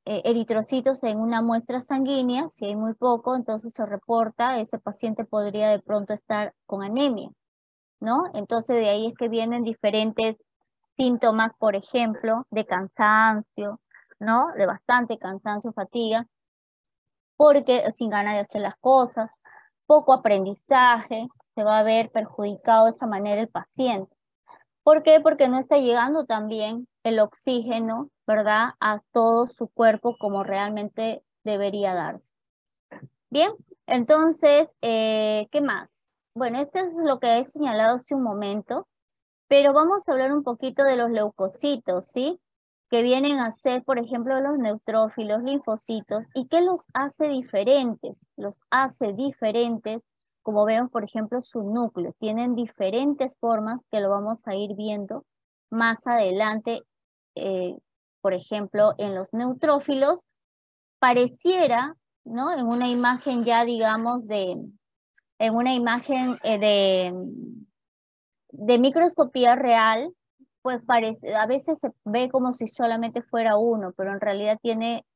eritrocitos en una muestra sanguínea, si hay muy poco, entonces se reporta, ese paciente podría de pronto estar con anemia, ¿no? Entonces de ahí es que vienen diferentes síntomas, por ejemplo, de cansancio, ¿no? De bastante cansancio, fatiga, porque sin ganas de hacer las cosas, poco aprendizaje, se va a ver perjudicado de esa manera el paciente. ¿Por qué? Porque no está llegando también el oxígeno, ¿verdad? A todo su cuerpo como realmente debería darse. Bien, entonces, ¿qué más? Bueno, esto es lo que he señalado hace un momento, pero vamos a hablar un poquito de los leucocitos, ¿sí? Que vienen a ser, por ejemplo, los neutrófilos, linfocitos, ¿y qué los hace diferentes? Los hace diferentes, como vemos, por ejemplo, su núcleo. Tienen diferentes formas que lo vamos a ir viendo más adelante. Por ejemplo, en los neutrófilos, pareciera, ¿no? En una imagen ya, digamos, en una imagen de microscopía real, pues parece, a veces se ve como si solamente fuera uno, pero en realidad tiene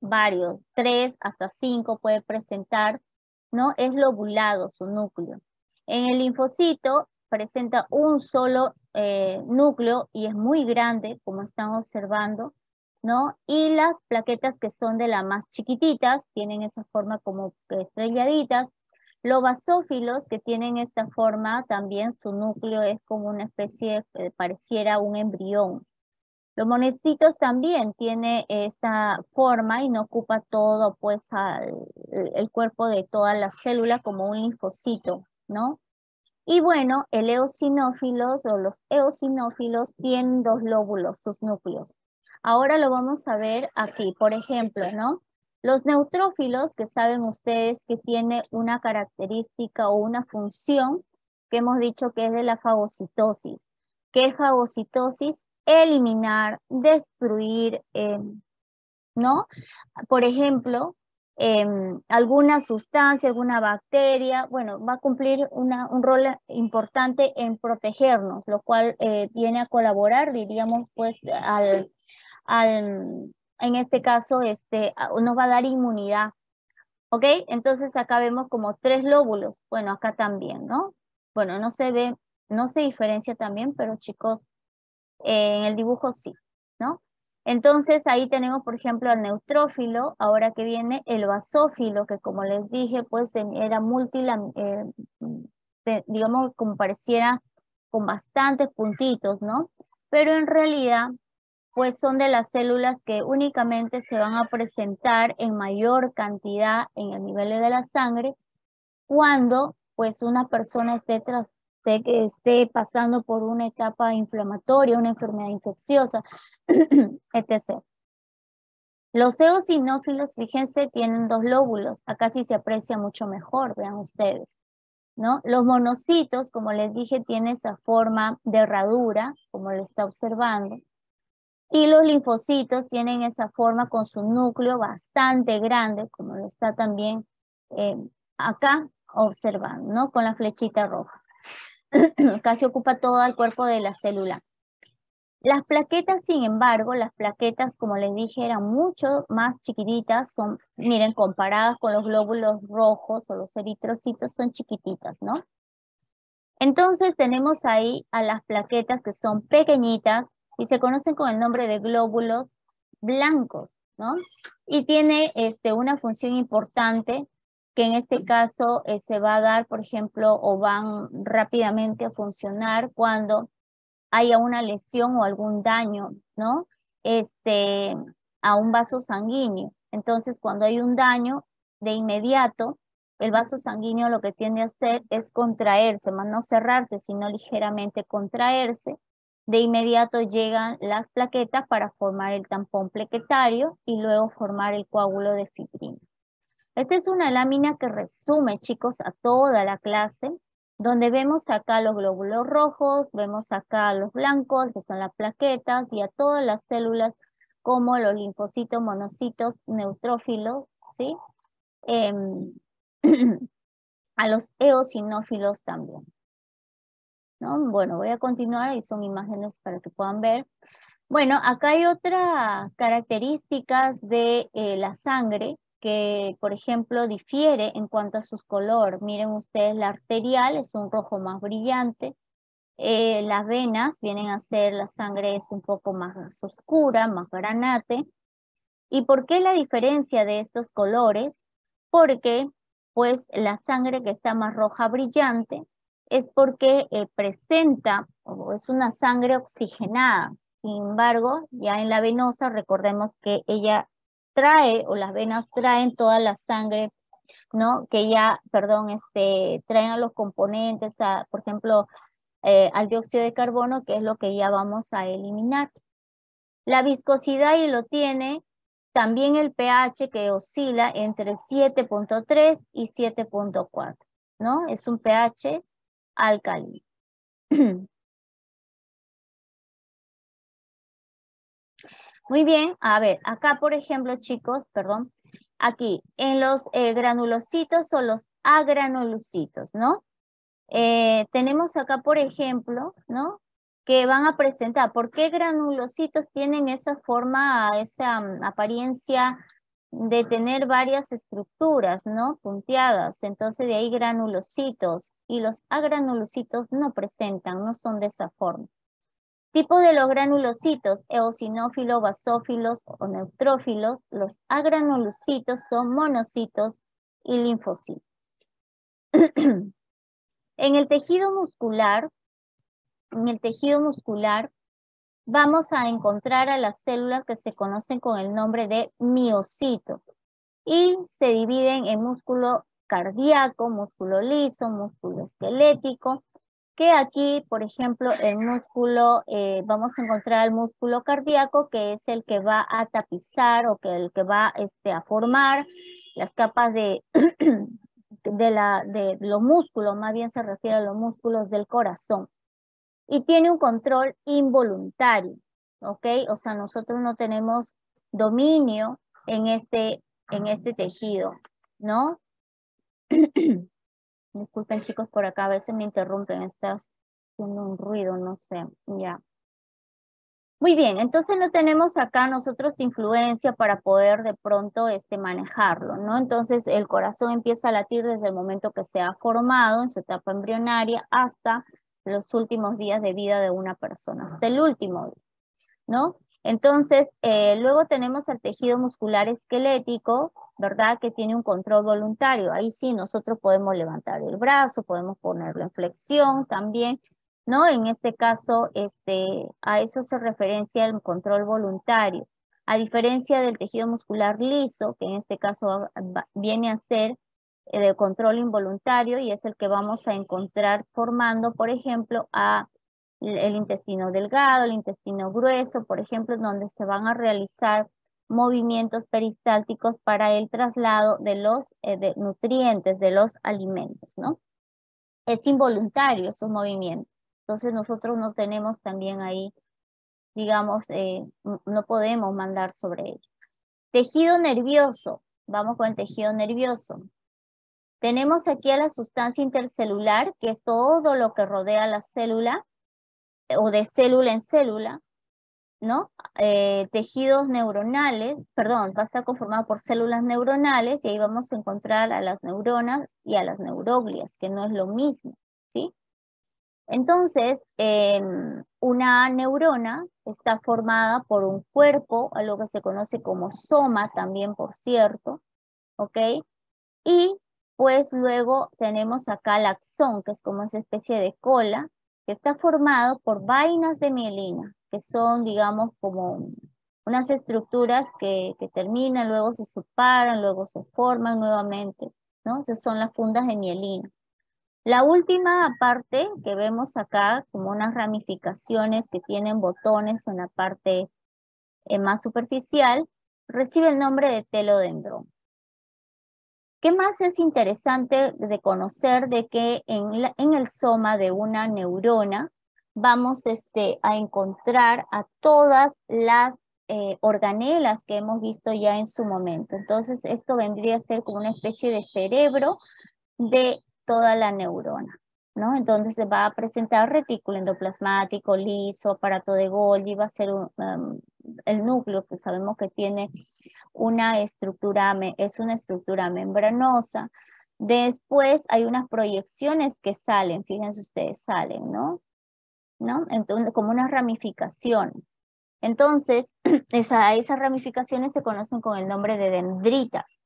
varios, 3 hasta 5 puede presentar, ¿no? Es lobulado su núcleo. En el linfocito presenta un solo núcleo y es muy grande, como están observando, ¿no? Y las plaquetas que son de las más chiquititas tienen esa forma como estrelladitas. Los basófilos que tienen esta forma, también su núcleo es como una especie, pareciera un embrión. Los monocitos también tiene esta forma y no ocupa todo, pues, el cuerpo de todas las células como un linfocito, ¿no? Y bueno, el eosinófilos o los eosinófilos tienen dos lóbulos, sus núcleos. Ahora lo vamos a ver aquí, por ejemplo, ¿no? Los neutrófilos, que saben ustedes que tiene una característica o una función que hemos dicho que es de la fagocitosis. ¿Qué es fagocitosis? Eliminar, destruir, ¿no? Por ejemplo, alguna sustancia, alguna bacteria, bueno, va a cumplir un rol importante en protegernos, lo cual viene a colaborar, diríamos, pues, en este caso, nos va a dar inmunidad, ¿ok? Entonces acá vemos como 3 lóbulos, bueno, acá también, ¿no? Bueno, no se ve, no se diferencia también, pero chicos, en el dibujo sí, ¿no? Entonces ahí tenemos, por ejemplo, al neutrófilo, ahora que viene el basófilo, que como les dije, pues era digamos, como pareciera con bastantes puntitos, ¿no? Pero en realidad, pues son de las células que únicamente se van a presentar en mayor cantidad en el nivel de la sangre cuando pues una persona esté pasando por una etapa inflamatoria, una enfermedad infecciosa, etc. Los eosinófilos, fíjense, tienen 2 lóbulos. Acá sí se aprecia mucho mejor, vean ustedes, ¿no? Los monocitos, como les dije, tienen esa forma de herradura, como lo está observando. Y los linfocitos tienen esa forma con su núcleo bastante grande, como lo está también eh, acá observando, ¿no? Con la flechita roja. Casi ocupa todo el cuerpo de la célula. Las plaquetas, sin embargo, las plaquetas, como les dije, eran mucho más chiquititas, son, miren, comparadas con los glóbulos rojos o los eritrocitos, son chiquititas, ¿no? Entonces tenemos ahí a las plaquetas que son pequeñitas y se conocen con el nombre de glóbulos blancos, ¿no? Y tiene una función importante que en este caso se va a dar, por ejemplo, o van rápidamente a funcionar cuando haya una lesión o algún daño, ¿no? A un vaso sanguíneo. Entonces, cuando hay un daño, de inmediato, el vaso sanguíneo lo que tiende a hacer es contraerse, más no cerrarse, sino ligeramente contraerse. De inmediato llegan las plaquetas para formar el tampón plaquetario y luego formar el coágulo de fibrina. Esta es una lámina que resume, chicos, a toda la clase, donde vemos acá los glóbulos rojos, vemos acá los blancos, que son las plaquetas, y a todas las células como los linfocitos, monocitos, neutrófilos, ¿sí? A los eosinófilos también, ¿no? Bueno, voy a continuar y son imágenes para que puedan ver. Bueno, acá hay otras características de la sangre que, por ejemplo, difiere en cuanto a su color. Miren ustedes, la arterial es un rojo más brillante, Las venas vienen a ser, la sangre es un poco más oscura, más granate. ¿Y por qué la diferencia de estos colores? Porque pues la sangre que está más roja brillante es porque presenta o es una sangre oxigenada. Sin embargo, ya en la venosa recordemos que ella trae o las venas traen toda la sangre, ¿no? Que ya, perdón, traen a los componentes, por ejemplo, al dióxido de carbono, que es lo que ya vamos a eliminar. La viscosidad y lo tiene también el pH que oscila entre 7.3 y 7.4, ¿no? Es un pH alcalino. Muy bien, a ver, acá por ejemplo, chicos, perdón, aquí en los granulocitos o los agranulocitos, ¿no? Tenemos acá, por ejemplo, ¿no? Que van a presentar, ¿por qué granulocitos tienen esa forma, esa apariencia de tener varias estructuras, ¿no? Punteadas, entonces de ahí granulocitos, y los agranulocitos no presentan, no son de esa forma. Tipo de los granulocitos, eosinófilos, basófilos o neutrófilos, los agranulocitos son monocitos y linfocitos. En el tejido muscular, vamos a encontrar a las células que se conocen con el nombre de miocitos y se dividen en músculo cardíaco, músculo liso, músculo esquelético, que aquí, por ejemplo, el músculo, vamos a encontrar el músculo cardíaco, que es el que va a tapizar o que el que va a formar las capas de, de los músculos, más bien se refiere a los músculos del corazón. Y tiene un control involuntario, ¿ok? O sea, nosotros no tenemos dominio en este tejido, ¿no? Disculpen chicos por acá, a veces me interrumpen, está haciendo un ruido, no sé, ya. Muy bien, entonces no tenemos acá nosotros influencia para poder de pronto manejarlo, ¿no? Entonces el corazón empieza a latir desde el momento que se ha formado en su etapa embrionaria hasta los últimos días de vida de una persona, hasta el último día, ¿no? Entonces, luego tenemos el tejido muscular esquelético, ¿verdad? Que tiene un control voluntario. Ahí sí nosotros podemos levantar el brazo, podemos ponerlo en flexión también, ¿no? En este caso, a eso se referencia el control voluntario. A diferencia del tejido muscular liso, que en este caso viene a ser de control involuntario y es el que vamos a encontrar formando, por ejemplo, el intestino delgado, el intestino grueso, por ejemplo, donde se van a realizar movimientos peristálticos para el traslado de los nutrientes, de los alimentos, ¿no? Es involuntario esos movimientos. Entonces nosotros no tenemos también ahí, digamos, no podemos mandar sobre ello. Tejido nervioso. Vamos con el tejido nervioso. Tenemos aquí a la sustancia intercelular, que es todo lo que rodea la célula, o de célula en célula, ¿no? Tejidos neuronales, perdón, va a estar conformado por células neuronales y ahí vamos a encontrar a las neuronas y a las neuroglias, que no es lo mismo, ¿sí? Entonces, una neurona está formada por un cuerpo, algo que se conoce como soma también, por cierto, ¿ok? Y pues luego tenemos acá el axón, que es como esa especie de cola, que está formado por vainas de mielina, que son, digamos, como unas estructuras que terminan, luego se separan, luego se forman nuevamente, ¿no? Esas son las fundas de mielina. La última parte que vemos acá, como unas ramificaciones que tienen botones en la parte más superficial, recibe el nombre de telodendrón. ¿Qué más es interesante de conocer? De que en el soma de una neurona vamos a encontrar a todas las organelas que hemos visto ya en su momento. Entonces esto vendría a ser como una especie de cerebro de toda la neurona, ¿no? Entonces se va a presentar retículo endoplasmático, liso, aparato de Golgi, va a ser el núcleo que sabemos que tiene una estructura, es una estructura membranosa. Después hay unas proyecciones que salen, fíjense ustedes, salen, ¿no? ¿no? Entonces, como una ramificación. Entonces, esas ramificaciones se conocen con el nombre de dendritas.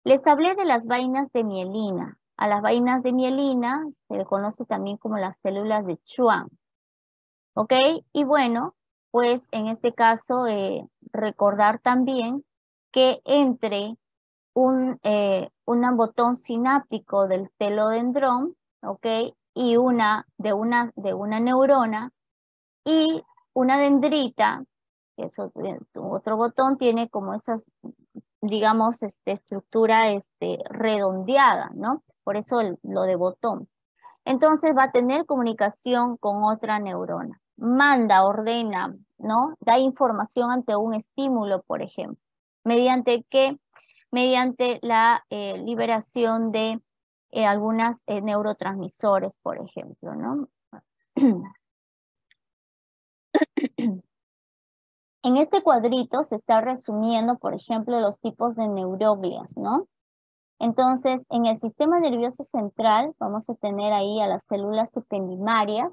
Les hablé de las vainas de mielina. A las vainas de mielina se le conoce también como las células de Schwann. ¿Ok? Y bueno, pues en este caso, recordar también que entre un botón sináptico del telodendrón, ¿ok? Y de una neurona y una dendrita, que es otro botón, tiene como esas, digamos, estructura redondeada, ¿no? Por eso lo de botón. Entonces va a tener comunicación con otra neurona. Manda, ordena, ¿no? Da información ante un estímulo, por ejemplo. ¿Mediante qué? Mediante la liberación de algunas neurotransmisores, por ejemplo, ¿no? En este cuadrito se está resumiendo, por ejemplo, los tipos de neuroglias, ¿no? Entonces, en el sistema nervioso central vamos a tener ahí a las células ependimarias,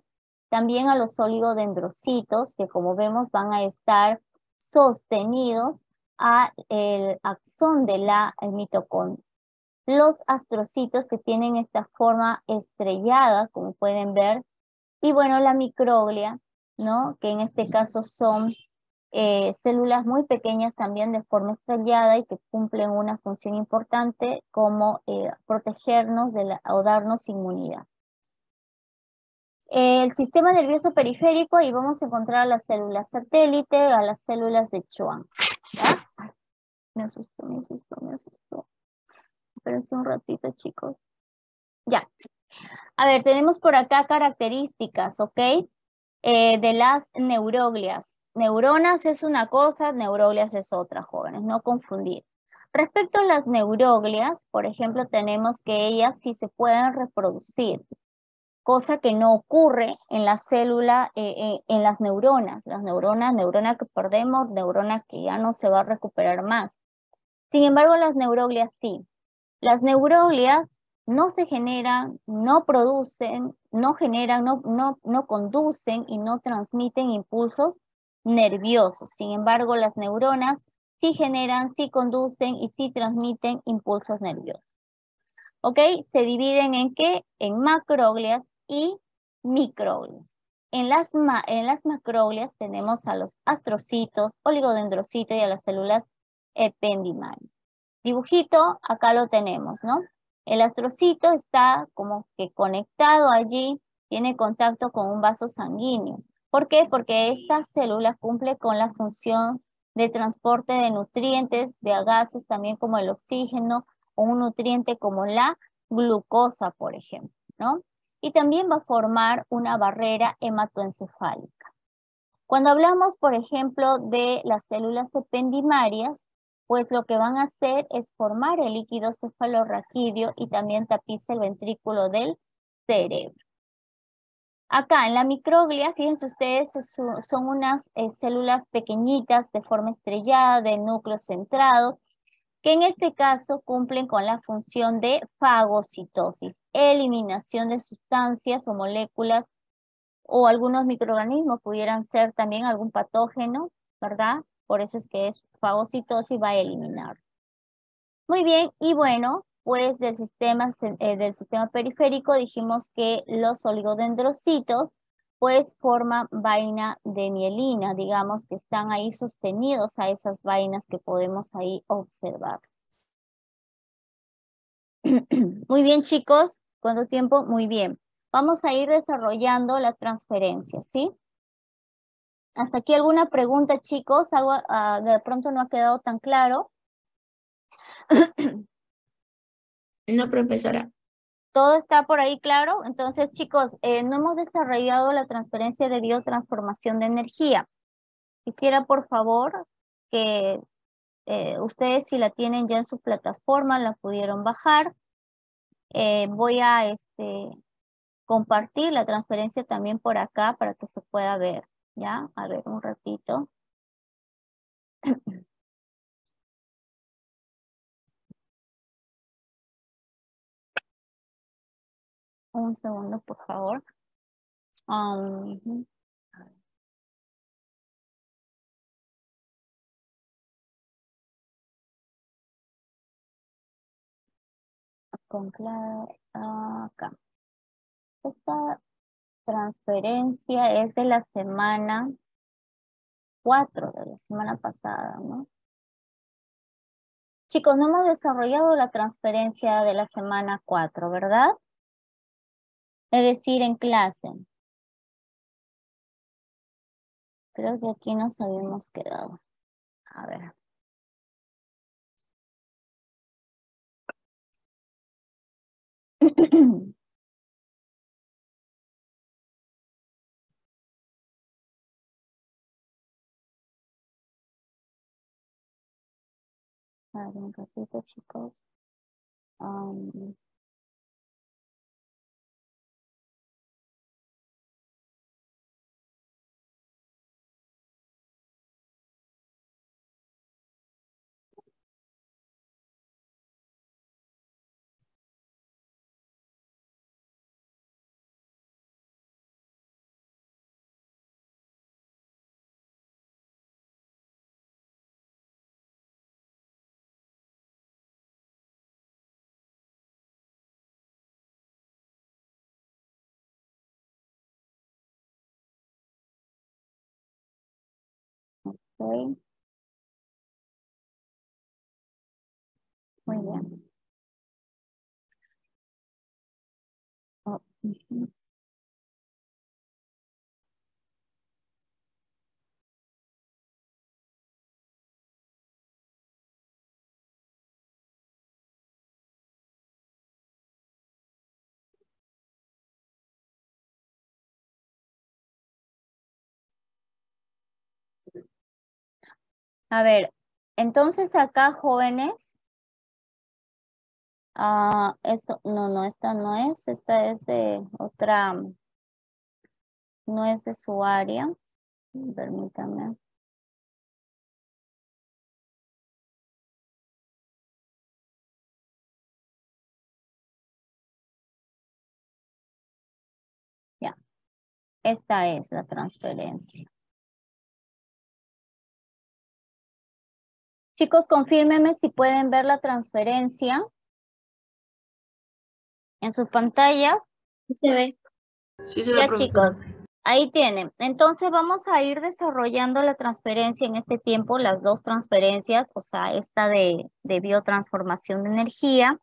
también a los oligodendrocitos, que como vemos van a estar sostenidos al axón de la mitocondria. Los astrocitos que tienen esta forma estrellada, como pueden ver, y bueno, la microglia, ¿no? Que en este caso son células muy pequeñas también de forma estrellada y que cumplen una función importante como protegernos o darnos inmunidad. El sistema nervioso periférico, ahí vamos a encontrar a las células satélite, a las células de Schwann. ¿Ya? Ay, me asustó. Espérense un ratito, chicos. Ya. A ver, tenemos por acá características, ¿ok? De las neuroglias. Neuronas es una cosa, neuroglias es otra, jóvenes, no confundir. Respecto a las neuroglias, por ejemplo, tenemos que ellas sí se pueden reproducir, cosa que no ocurre en la célula, en las neuronas. Las neuronas, neurona que perdemos, neurona que ya no se va a recuperar más. Sin embargo, las neuroglias sí. Las neuroglias no se generan, no producen, no generan, no conducen y no transmiten impulsos nerviosos. Sin embargo, las neuronas sí generan, sí conducen y sí transmiten impulsos nerviosos. ¿Ok? Se dividen en qué? En macroglias y microglias. En las macroglias tenemos a los astrocitos, oligodendrocitos y a las células ependimales. Dibujito, acá lo tenemos, ¿no? El astrocito está como que conectado allí, tiene contacto con un vaso sanguíneo. ¿Por qué? Porque esta célula cumple con la función de transporte de nutrientes, de gases también como el oxígeno o un nutriente como la glucosa, por ejemplo, ¿no? Y también va a formar una barrera hematoencefálica. Cuando hablamos, por ejemplo, de las células ependimarias, pues lo que van a hacer es formar el líquido cefalorraquídeo y también tapiza el ventrículo del cerebro. Acá en la microglia, fíjense ustedes, son unas células pequeñitas de forma estrellada, del núcleo centrado, que en este caso cumplen con la función de fagocitosis, eliminación de sustancias o moléculas o algunos microorganismos, pudieran ser también algún patógeno, ¿verdad? Por eso es que es fagocitosis, va a eliminar. Muy bien, y bueno, pues del sistema periférico dijimos que los oligodendrocitos pues forman vaina de mielina, digamos que están ahí sostenidos a esas vainas que podemos ahí observar. Muy bien, chicos, ¿cuánto tiempo? Muy bien. Vamos a ir desarrollando la transferencia, ¿sí? ¿Hasta aquí alguna pregunta, chicos? ¿Algo de pronto no ha quedado tan claro? No, profesora. ¿Todo está por ahí claro? Entonces, chicos, no hemos desarrollado la transferencia de biotransformación de energía. Quisiera, por favor, que ustedes, si la tienen ya en su plataforma, la pudieron bajar. Voy a compartir la transferencia también por acá para que se pueda ver. ¿Ya? A ver, un ratito. Un segundo, por favor. Um, acá. Esta transferencia es de la semana 4, de la semana pasada, ¿no? Chicos, no hemos desarrollado la transferencia de la semana 4, ¿verdad? Es decir, en clase. Creo que aquí nos habíamos quedado. A ver. A ver, un ratito, chicos. Ok, muy bien. Oh, ujú. A ver, entonces acá, jóvenes, esto, no, esta no es, esta es de otra, no es de su área. Permítanme. Ya, esta es la transferencia. Chicos, confírmenme si pueden ver la transferencia en sus pantallas. Se ve. Sí se ve, Ya, profesora. chicos, ahí tienen. Entonces vamos a ir desarrollando la transferencia en este tiempo, las dos transferencias, o sea, esta de biotransformación de energía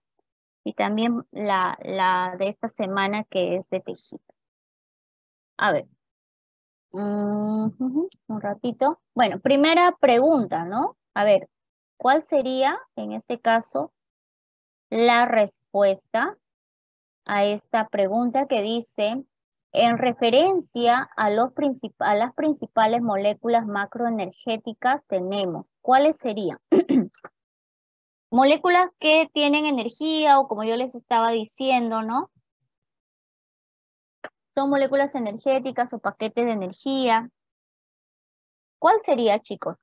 y también la de esta semana que es de tejido. A ver, un ratito. Bueno, primera pregunta, ¿no? A ver, ¿cuál sería en este caso la respuesta a esta pregunta que dice, en referencia a las principales moléculas macroenergéticas tenemos, ¿cuáles serían? Moléculas que tienen energía o como yo les estaba diciendo, ¿no? Son moléculas energéticas o paquetes de energía. ¿Cuál sería, chicos?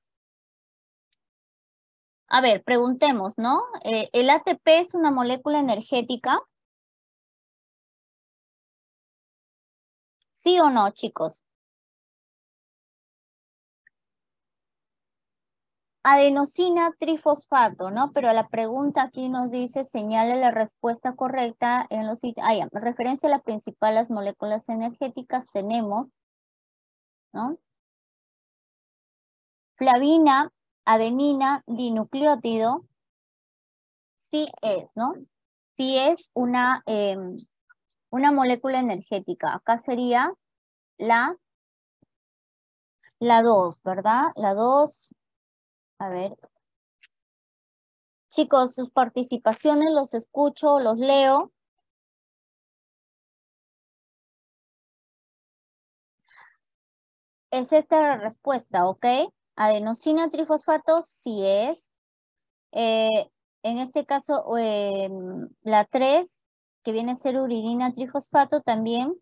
A ver, preguntemos, ¿no? ¿El ATP es una molécula energética? ¿Sí o no, chicos? Adenosina trifosfato, ¿no? Pero la pregunta aquí nos dice, señale la respuesta correcta en los sitios. En referencia a las principales moléculas energéticas tenemos, ¿no? Flavina, adenina, dinucleótido, sí es, ¿no? Sí es una molécula energética. Acá sería la 2, ¿verdad? La 2, a ver. Chicos, sus participaciones los escucho, los leo. Es esta la respuesta, ¿ok? Adenosina trifosfato sí es. En este caso, la 3, que viene a ser uridina trifosfato también.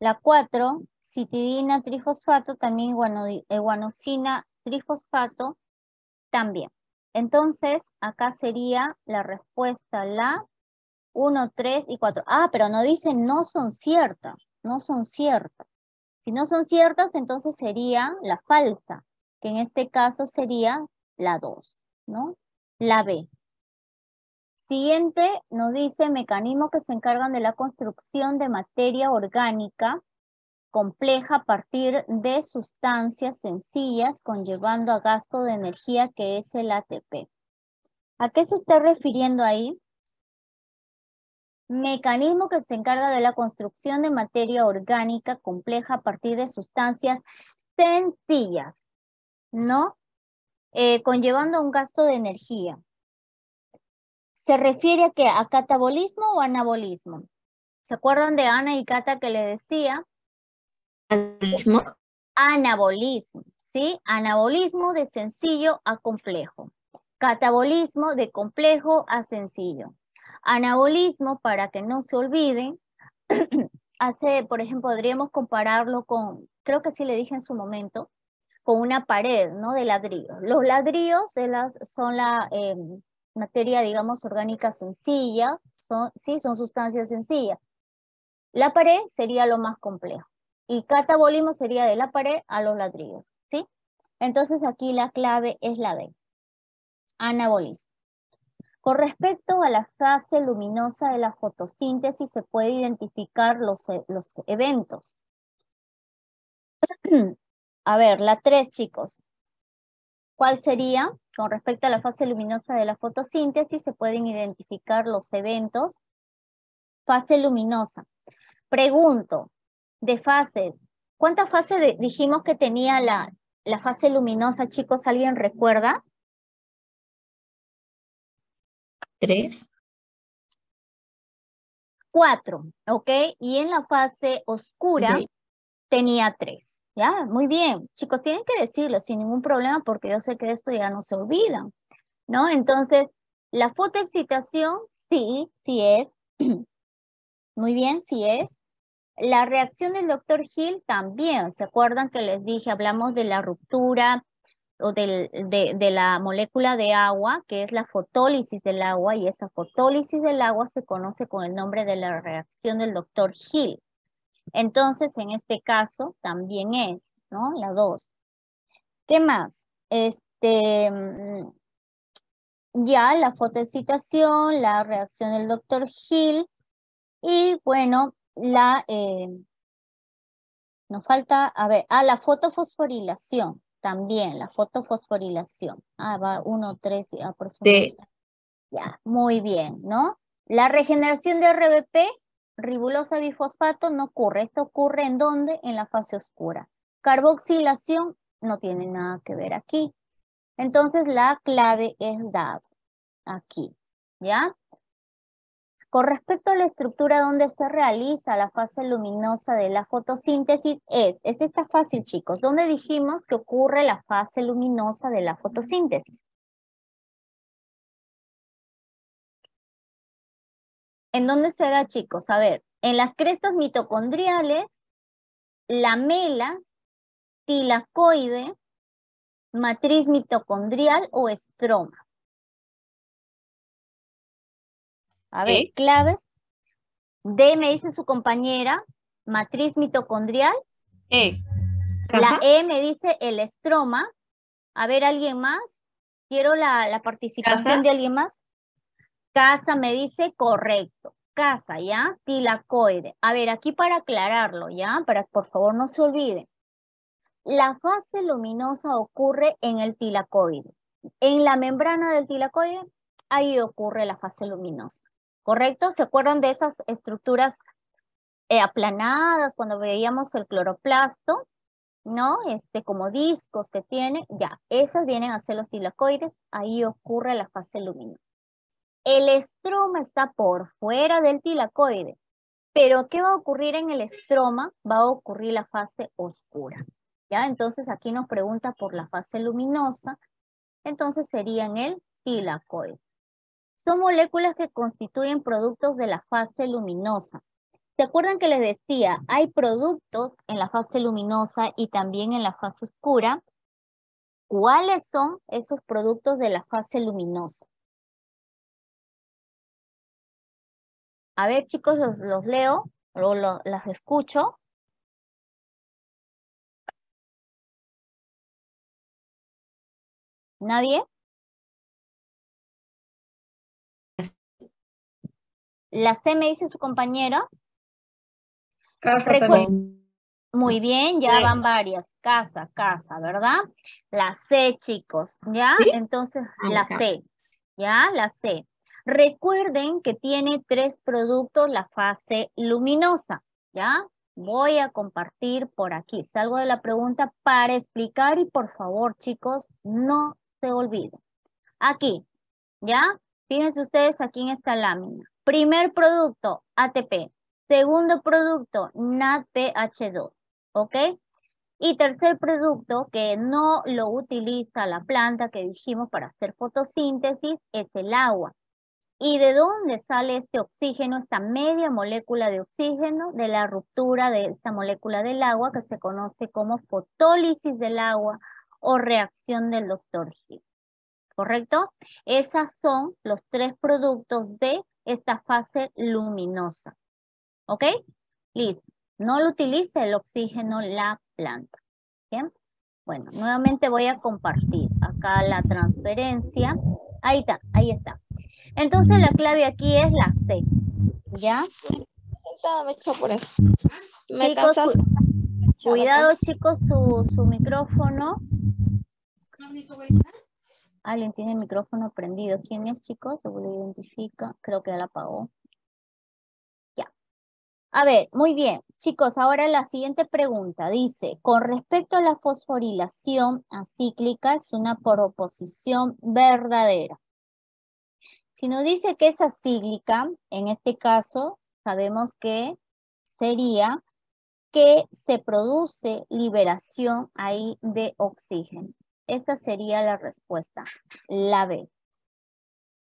La 4, citidina trifosfato también, guanosina trifosfato también. Entonces, acá sería la respuesta la 1, 3 y 4. Ah, pero no dicen no son ciertas. no son ciertas. Si no son ciertas, entonces sería la falsa, que en este caso sería la 2, ¿no? La B. Siguiente nos dice mecanismos que se encargan de la construcción de materia orgánica compleja a partir de sustancias sencillas, conllevando a gasto de energía que es el ATP. ¿A qué se está refiriendo ahí? Mecanismo que se encarga de la construcción de materia orgánica compleja a partir de sustancias sencillas, ¿no? Conllevando un gasto de energía. ¿Se refiere a qué? ¿A catabolismo o anabolismo? ¿Se acuerdan de Ana y Cata que le decía? Anabolismo. Anabolismo, ¿sí? Anabolismo de sencillo a complejo. Catabolismo de complejo a sencillo. Anabolismo, para que no se olviden, por ejemplo, podríamos compararlo con, creo que sí le dije en su momento, con una pared, ¿no? De ladrillos. Los ladrillos son la materia, digamos, orgánica sencilla, sí, son sustancias sencillas. La pared sería lo más complejo. Y catabolismo sería de la pared a los ladrillos, ¿sí? Entonces aquí la clave es la D, anabolismo. Con respecto a la fase luminosa de la fotosíntesis, se puede identificar los eventos. A ver, la 3, chicos. ¿Cuál sería? Con respecto a la fase luminosa de la fotosíntesis, se pueden identificar los eventos. Fase luminosa. Pregunto, de fases, ¿cuántas fases dijimos que tenía la fase luminosa, chicos? ¿Alguien recuerda? 3. 4, ¿ok? Y en la fase oscura tenía 3, ¿ya? Muy bien. Chicos, tienen que decirlo sin ningún problema porque yo sé que esto ya no se olvida, ¿no? Entonces, la fotoexcitación, sí es. Muy bien, sí es. La reacción del doctor Hill también. ¿Se acuerdan que les dije, hablamos de la ruptura o de la molécula de agua, que es la fotólisis del agua, y esa fotólisis del agua se conoce con el nombre de la reacción del doctor Hill. Entonces, en este caso, también es, ¿no? La 2. ¿Qué más? Ya la fotoexcitación, la reacción del doctor Hill, y bueno, nos falta, a ver, la fotofosforilación, también, la fotofosforilación. Va 1, 3, por eso D. ya, muy bien, ¿no? La regeneración de RBP, ribulosa bifosfato, no ocurre. Esto ocurre ¿en dónde? En la fase oscura. Carboxilación no tiene nada que ver aquí. Entonces la clave es dada aquí, ¿ya? Con respecto a la estructura donde se realiza la fase luminosa de la fotosíntesis está fácil, chicos. ¿Dónde dijimos que ocurre la fase luminosa de la fotosíntesis? ¿En dónde será, chicos? A ver, en las crestas mitocondriales, lamelas, tilacoide, matriz mitocondrial o estroma. A ver, claves. D me dice su compañera, matriz mitocondrial. La E me dice el estroma. A ver, ¿alguien más? Quiero la participación de alguien más. Casa me dice correcto. Casa, ¿ya? Tilacoide. A ver, aquí para aclararlo, ¿ya? Para que por favor no se olviden. La fase luminosa ocurre en el tilacoide. En la membrana del tilacoide, ahí ocurre la fase luminosa. ¿Correcto? ¿Se acuerdan de esas estructuras aplanadas cuando veíamos el cloroplasto? ¿No? Como discos que tiene, ya, esas vienen a ser los tilacoides, ahí ocurre la fase luminosa. El estroma está por fuera del tilacoide, pero ¿qué va a ocurrir en el estroma? Va a ocurrir la fase oscura, ¿ya? Entonces aquí nos pregunta por la fase luminosa, entonces sería en el tilacoide. Son moléculas que constituyen productos de la fase luminosa. ¿Se acuerdan que les decía? Hay productos en la fase luminosa y también en la fase oscura. ¿Cuáles son esos productos de la fase luminosa? A ver, chicos, los leo. las escucho. ¿Nadie? La C me dice su compañera. Casa también. Muy bien, ya van varias. Casa, ¿verdad? La C, chicos, ¿ya? ¿Sí? Entonces, la C, ¿ya? La C. Recuerden que tiene 3 productos la fase luminosa, ¿ya? Voy a compartir por aquí. Salgo de la pregunta para explicar y por favor, chicos, no se olviden. Aquí, ¿ya? Fíjense ustedes aquí en esta lámina. Primer producto, ATP. Segundo producto, NADPH2, ¿ok? Y tercer producto que no lo utiliza la planta que dijimos para hacer fotosíntesis es el agua. ¿Y de dónde sale este oxígeno, esta media molécula de oxígeno? De la ruptura de esta molécula del agua que se conoce como fotólisis del agua o reacción del Dr. Hill. ¿Correcto? Esos son los 3 productos de esta fase luminosa. ¿Ok? Listo. No lo utiliza el oxígeno la planta. ¿Bien? Bueno, nuevamente voy a compartir acá la transferencia. Ahí está, ahí está. Entonces la clave aquí es la C. ¿Ya? Me echó por eso. Me Chicos, cansas. cuidado chicos, su micrófono. Alguien tiene el micrófono prendido. ¿Quién es, chicos? Se lo identifica. Creo que ya la apagó. Ya. A ver, muy bien. Chicos, ahora la siguiente pregunta. Dice, con respecto a la fosforilación acíclica, es una proposición verdadera. Si nos dice que es acíclica, en este caso, sabemos que sería que se produce liberación ahí de oxígeno. Esta sería la respuesta, la B.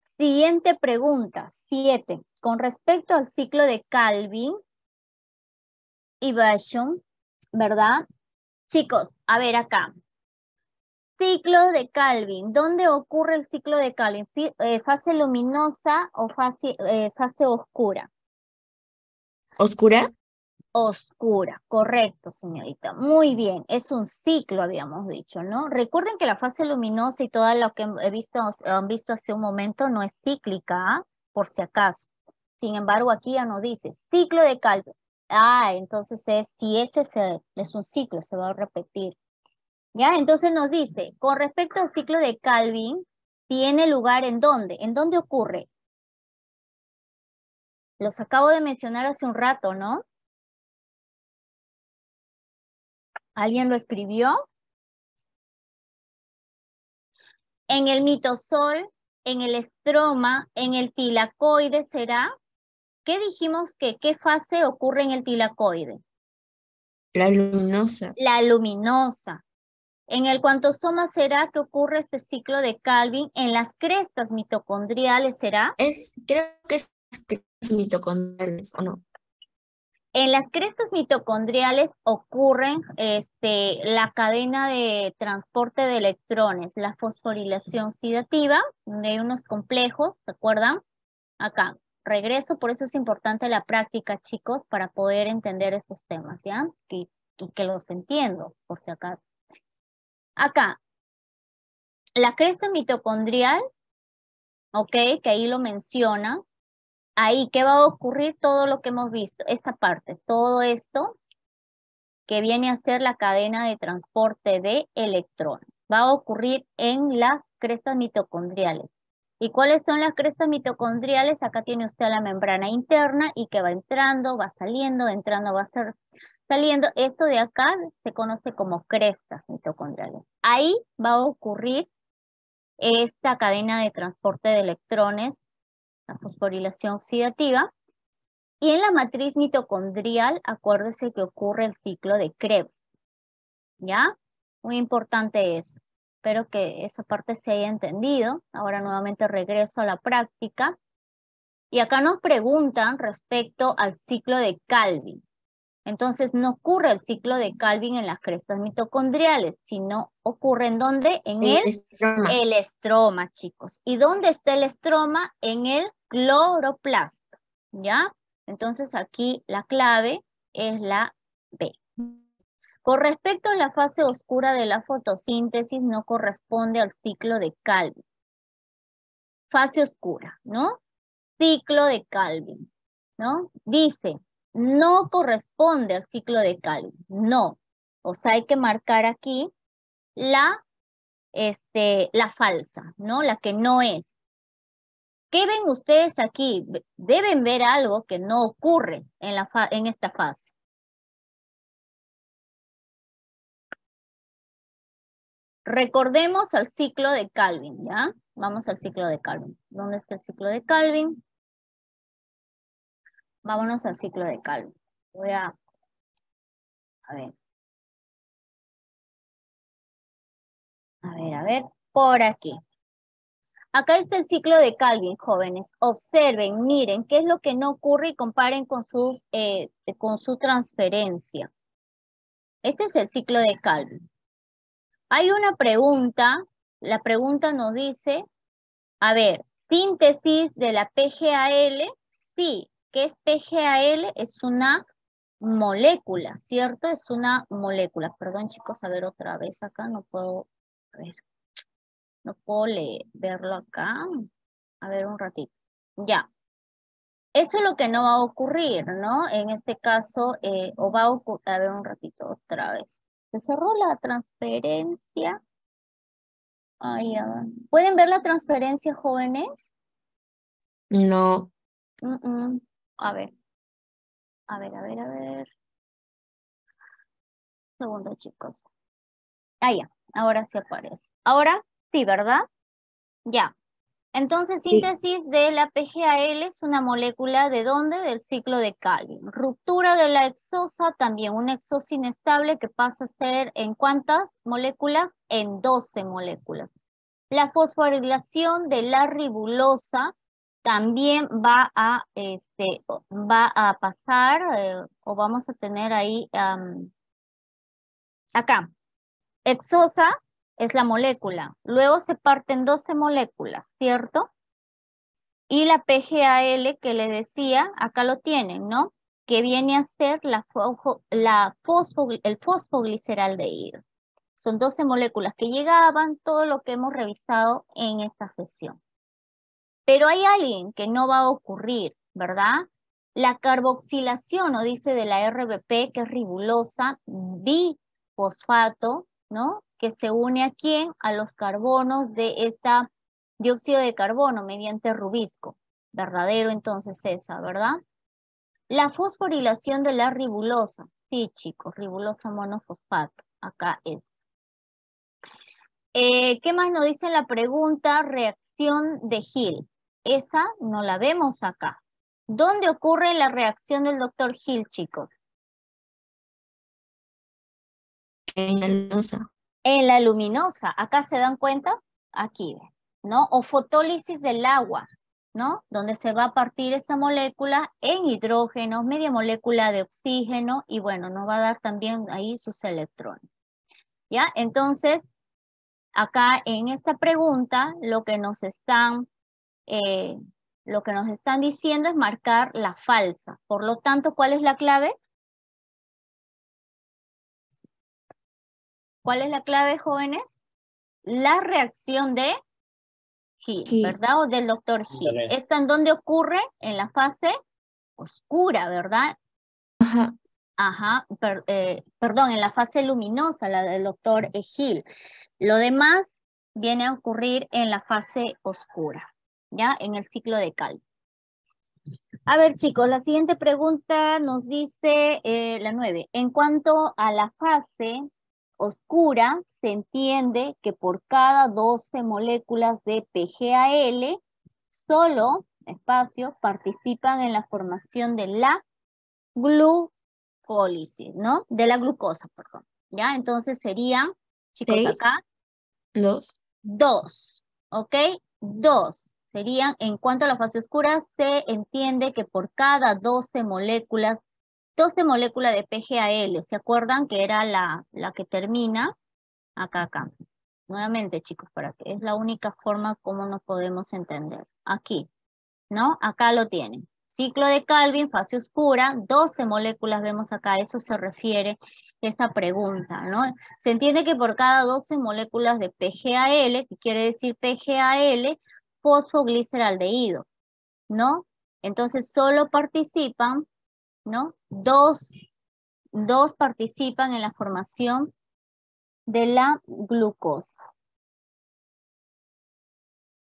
Siguiente pregunta, 7. Con respecto al ciclo de Calvin y Basham, ¿verdad? Chicos, a ver acá. Ciclo de Calvin. ¿Dónde ocurre el ciclo de Calvin? ¿Fase luminosa o fase oscura? ¿Oscura? Oscura, correcto, señorita. Muy bien, es un ciclo, habíamos dicho, ¿no? Recuerden que la fase luminosa y todo lo que han visto hace un momento no es cíclica, ¿ah? Por si acaso. Sin embargo, aquí ya nos dice ciclo de Calvin. Ah, entonces si ese es un ciclo, se va a repetir. ¿Ya? Entonces nos dice, con respecto al ciclo de Calvin, ¿tiene lugar en dónde? ¿En dónde ocurre? Los acabo de mencionar hace un rato, ¿no? ¿Alguien lo escribió? En el mitosol, en el estroma, en el tilacoide, ¿será? ¿Qué dijimos que qué fase ocurre en el tilacoide? La luminosa. La luminosa. En el cuantosoma, ¿será que ocurre este ciclo de Calvin? En las crestas mitocondriales, ¿será? Creo que es mitocondriales, ¿o no? En las crestas mitocondriales ocurren la cadena de transporte de electrones, la fosforilación oxidativa, donde hay unos complejos, ¿se acuerdan? Acá, regreso, por eso es importante la práctica, chicos, para poder entender estos temas, ¿ya? Y que los entiendo, por si acaso. Acá, la cresta mitocondrial, ok, que ahí lo menciona. Ahí, ¿qué va a ocurrir? Todo lo que hemos visto, esta parte, todo esto que viene a ser la cadena de transporte de electrones. Va a ocurrir en las crestas mitocondriales. ¿Y cuáles son las crestas mitocondriales? Acá tiene usted la membrana interna y que va entrando, va saliendo, entrando, va saliendo. Esto de acá se conoce como crestas mitocondriales. Ahí va a ocurrir esta cadena de transporte de electrones, la fosforilación oxidativa. Y en la matriz mitocondrial, acuérdese que ocurre el ciclo de Krebs. ¿Ya? Muy importante eso. Espero que esa parte se haya entendido. Ahora nuevamente regreso a la práctica. Y acá nos preguntan respecto al ciclo de Calvin. Entonces no ocurre el ciclo de Calvin en las crestas mitocondriales, sino ocurre ¿en dónde? En el estroma, chicos. ¿Y dónde está el estroma? En el cloroplasto. ¿Ya? Entonces aquí la clave es la B. Con respecto a la fase oscura de la fotosíntesis, no corresponde al ciclo de Calvin. Fase oscura, ¿no? Ciclo de Calvin, ¿no? Dice, no corresponde al ciclo de Calvin, no. O sea, hay que marcar aquí la falsa, ¿no? La que no es. ¿Qué ven ustedes aquí? Deben ver algo que no ocurre en esta fase. Recordemos al ciclo de Calvin, ¿ya? Vamos al ciclo de Calvin. ¿Dónde está el ciclo de Calvin? Vámonos al ciclo de Calvin. Voy a ver. A ver, por aquí. Acá está el ciclo de Calvin, jóvenes. Observen, miren, qué es lo que no ocurre y comparen con su transferencia. Este es el ciclo de Calvin. Hay una pregunta, la pregunta nos dice, a ver, síntesis de la PGAL, sí, ¿qué es PGAL? Es una molécula, ¿cierto? Es una molécula. Perdón, chicos, a ver otra vez acá, no puedo, a ver, no puedo verlo acá. A ver un ratito. Ya. Eso es lo que no va a ocurrir, ¿no? En este caso, o va a ocurrir, a ver un ratito, otra vez. Se cerró la transferencia. Ahí, ya va. ¿Pueden ver la transferencia, jóvenes? No. A ver. A ver. Segundo, chicos. Ah, ya. Ahora sí aparece. Ahora sí, ¿verdad? Ya. Entonces, Sí. síntesis de la PGAL es una molécula ¿de dónde? Del ciclo de Calvin. Ruptura de la hexosa, también una hexosa inestable que pasa a ser ¿en cuántas moléculas? En 12 moléculas. La fosforilación de la ribulosa también va a pasar, o vamos a tener ahí, acá. Hexosa es la molécula. Luego se parten 12 moléculas, ¿cierto? Y la PGAL que le decía, acá lo tienen, ¿no? Que viene a ser el fosfogliceraldehído. Son 12 moléculas que llegaban, todo lo que hemos revisado en esta sesión. Pero hay alguien que no va a ocurrir, ¿verdad? La carboxilación, o dice de la RBP, que es ribulosa, bifosfato, ¿no? Que se une a quién? A los carbonos de esta dióxido de carbono mediante rubisco. Verdadero entonces esa, ¿verdad? La fosforilación de la ribulosa. Sí, chicos, ribulosa monofosfato. Acá es. ¿Qué más nos dice la pregunta? Reacción de Hill. Esa no la vemos acá. ¿Dónde ocurre la reacción del doctor Hill, chicos? En la luminosa. En la luminosa. ¿Acá se dan cuenta? Aquí, ¿no? O fotólisis del agua, ¿no? Donde se va a partir esa molécula en hidrógeno, media molécula de oxígeno, y bueno, nos va a dar también ahí sus electrones. ¿Ya? Entonces, acá en esta pregunta, lo que nos están diciendo es marcar la falsa. Por lo tanto, ¿cuál es la clave? ¿Cuál es la clave, jóvenes? La reacción de Hill, Sí. ¿verdad? O del doctor Hill. ¿Esta en dónde ocurre? En la fase oscura, ¿verdad? Ajá. Ajá, perdón, en la fase luminosa, la del doctor Hill. Lo demás viene a ocurrir en la fase oscura, ¿ya? En el ciclo de Calvin. A ver, chicos, la siguiente pregunta nos dice la 9. En cuanto a la fase oscura, se entiende que por cada 12 moléculas de PGAL, solo, participan en la formación de la glucólisis, ¿no? De la glucosa, perdón. ¿Ya? Entonces serían, chicos, 6, acá, 2. 2, ¿ok? 2 serían, en cuanto a la fase oscura, se entiende que por cada 12 moléculas de PGAL, ¿se acuerdan que era la que termina? Acá. Nuevamente, chicos, para que es la única forma como nos podemos entender. Aquí, ¿no? Acá lo tienen. ciclo de Calvin, fase oscura, 12 moléculas vemos acá, a eso se refiere esa pregunta, ¿no? Se entiende que por cada 12 moléculas de PGAL, que quiere decir PGAL, fosfogliceraldehído, ¿no? Entonces solo participan, ¿no? Dos participan en la formación de la glucosa.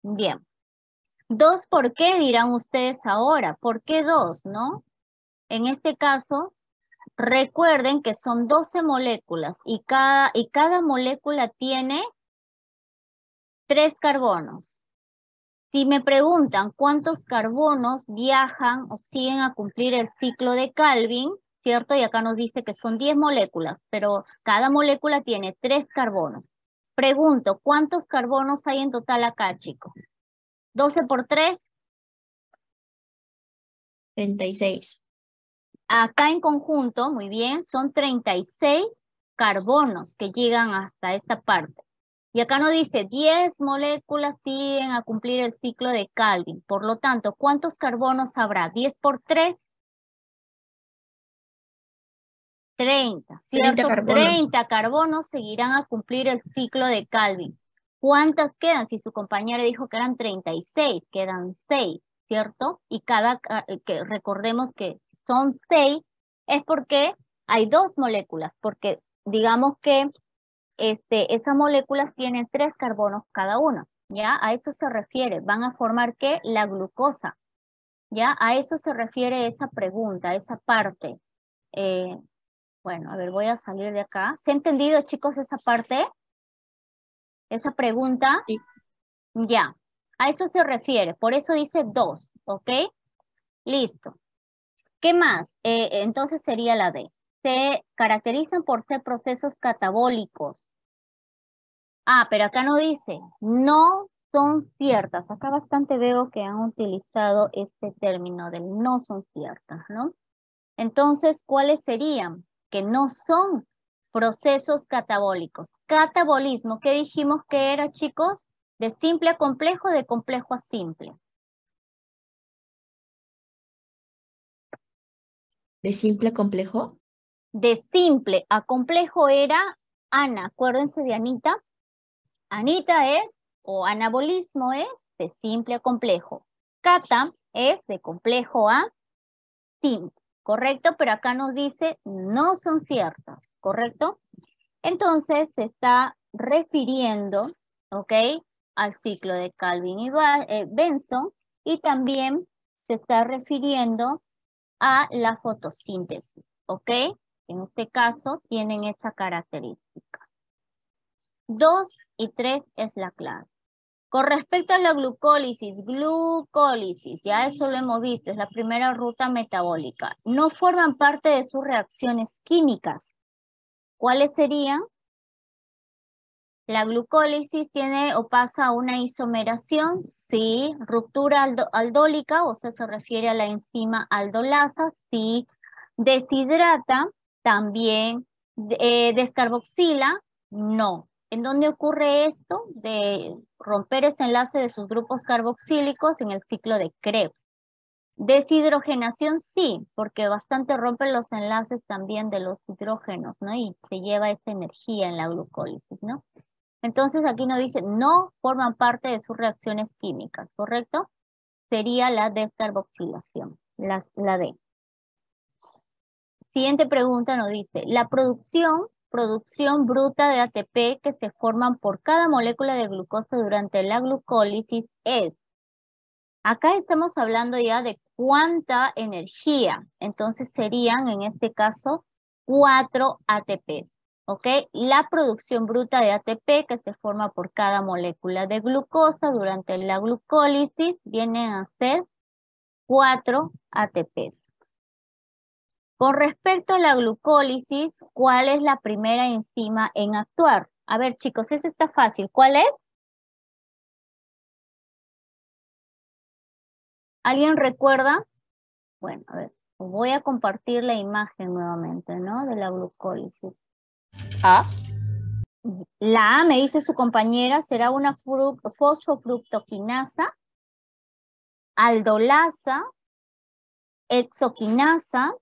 Bien. ¿Dos por qué? Dirán ustedes ahora. ¿Por qué dos, no? En este caso, recuerden que son 12 moléculas y cada molécula tiene 3 carbonos. Si me preguntan cuántos carbonos viajan o siguen a cumplir el ciclo de Calvin, ¿cierto? Y acá nos dice que son 10 moléculas, pero cada molécula tiene 3 carbonos. Pregunto, ¿cuántos carbonos hay en total acá, chicos? 12 por 3. 36. Acá en conjunto, muy bien, son 36 carbonos que llegan hasta esta parte. Y acá nos dice 10 moléculas siguen a cumplir el ciclo de Calvin. Por lo tanto, ¿cuántos carbonos habrá? 10 por 3. 30, ¿cierto? 30 carbonos. 30 carbonos seguirán a cumplir el ciclo de Calvin. ¿Cuántas quedan? Si su compañero dijo que eran 36, quedan 6, ¿cierto? Y que recordemos que son 6, es porque hay 2 moléculas, porque digamos que esas moléculas tienen 3 carbonos cada una, ¿ya? A eso se refiere, van a formar ¿qué? La glucosa, ¿ya? A eso se refiere esa pregunta, esa parte. Bueno, a ver, voy a salir de acá. ¿Se ha entendido, chicos, esa parte? Esa pregunta. Sí. Ya, a eso se refiere, por eso dice 2, ¿ok? Listo. ¿Qué más? Entonces sería la D. Se caracterizan por ser procesos catabólicos. Ah, pero acá no dice, no son ciertas. Acá bastante veo que han utilizado este término del no son ciertas, ¿no? Entonces, ¿cuáles serían? Que no son procesos catabólicos. Catabolismo, ¿qué dijimos que era, chicos? De simple a complejo, de complejo a simple. ¿De simple a complejo? De simple a complejo era Ana, acuérdense de Anita. Anita es, o anabolismo es, de simple a complejo. Cata es de complejo a simple, ¿correcto? Pero acá nos dice no son ciertas, ¿correcto? Entonces se está refiriendo, ¿ok? Al ciclo de Calvin y Benson, y también se está refiriendo a la fotosíntesis, ¿ok? En este caso tienen esa característica. 2 y 3 es la clave. Con respecto a la glucólisis, ya eso lo hemos visto, es la primera ruta metabólica. No forman parte de sus reacciones químicas. ¿Cuáles serían? La glucólisis tiene o pasa a una isomeración, sí. Ruptura aldólica, o sea, se refiere a la enzima aldolasa, sí. Deshidrata, también. Descarboxila, no. ¿En dónde ocurre esto? De romper ese enlace de sus grupos carboxílicos en el ciclo de Krebs. Deshidrogenación, sí, porque bastante rompen los enlaces también de los hidrógenos, ¿no? Y se lleva esa energía en la glucólisis, ¿no? Entonces aquí nos dice, no forman parte de sus reacciones químicas, ¿correcto? Sería la descarboxilación, la D. Siguiente pregunta nos dice, la producción bruta de ATP que se forman por cada molécula de glucosa durante la glucólisis es. Acá estamos hablando ya de cuánta energía, entonces serían en este caso 4 ATPs. ¿Ok? La producción bruta de ATP que se forma por cada molécula de glucosa durante la glucólisis vienen a ser 4 ATPs. Con respecto a la glucólisis, ¿cuál es la primera enzima en actuar? A ver, chicos, eso está fácil. ¿Cuál es? ¿Alguien recuerda? Bueno, a ver, voy a compartir la imagen nuevamente, ¿no? De la glucólisis. A. La A, me dice su compañera, será una fosfofructoquinasa, aldolasa, hexoquinasa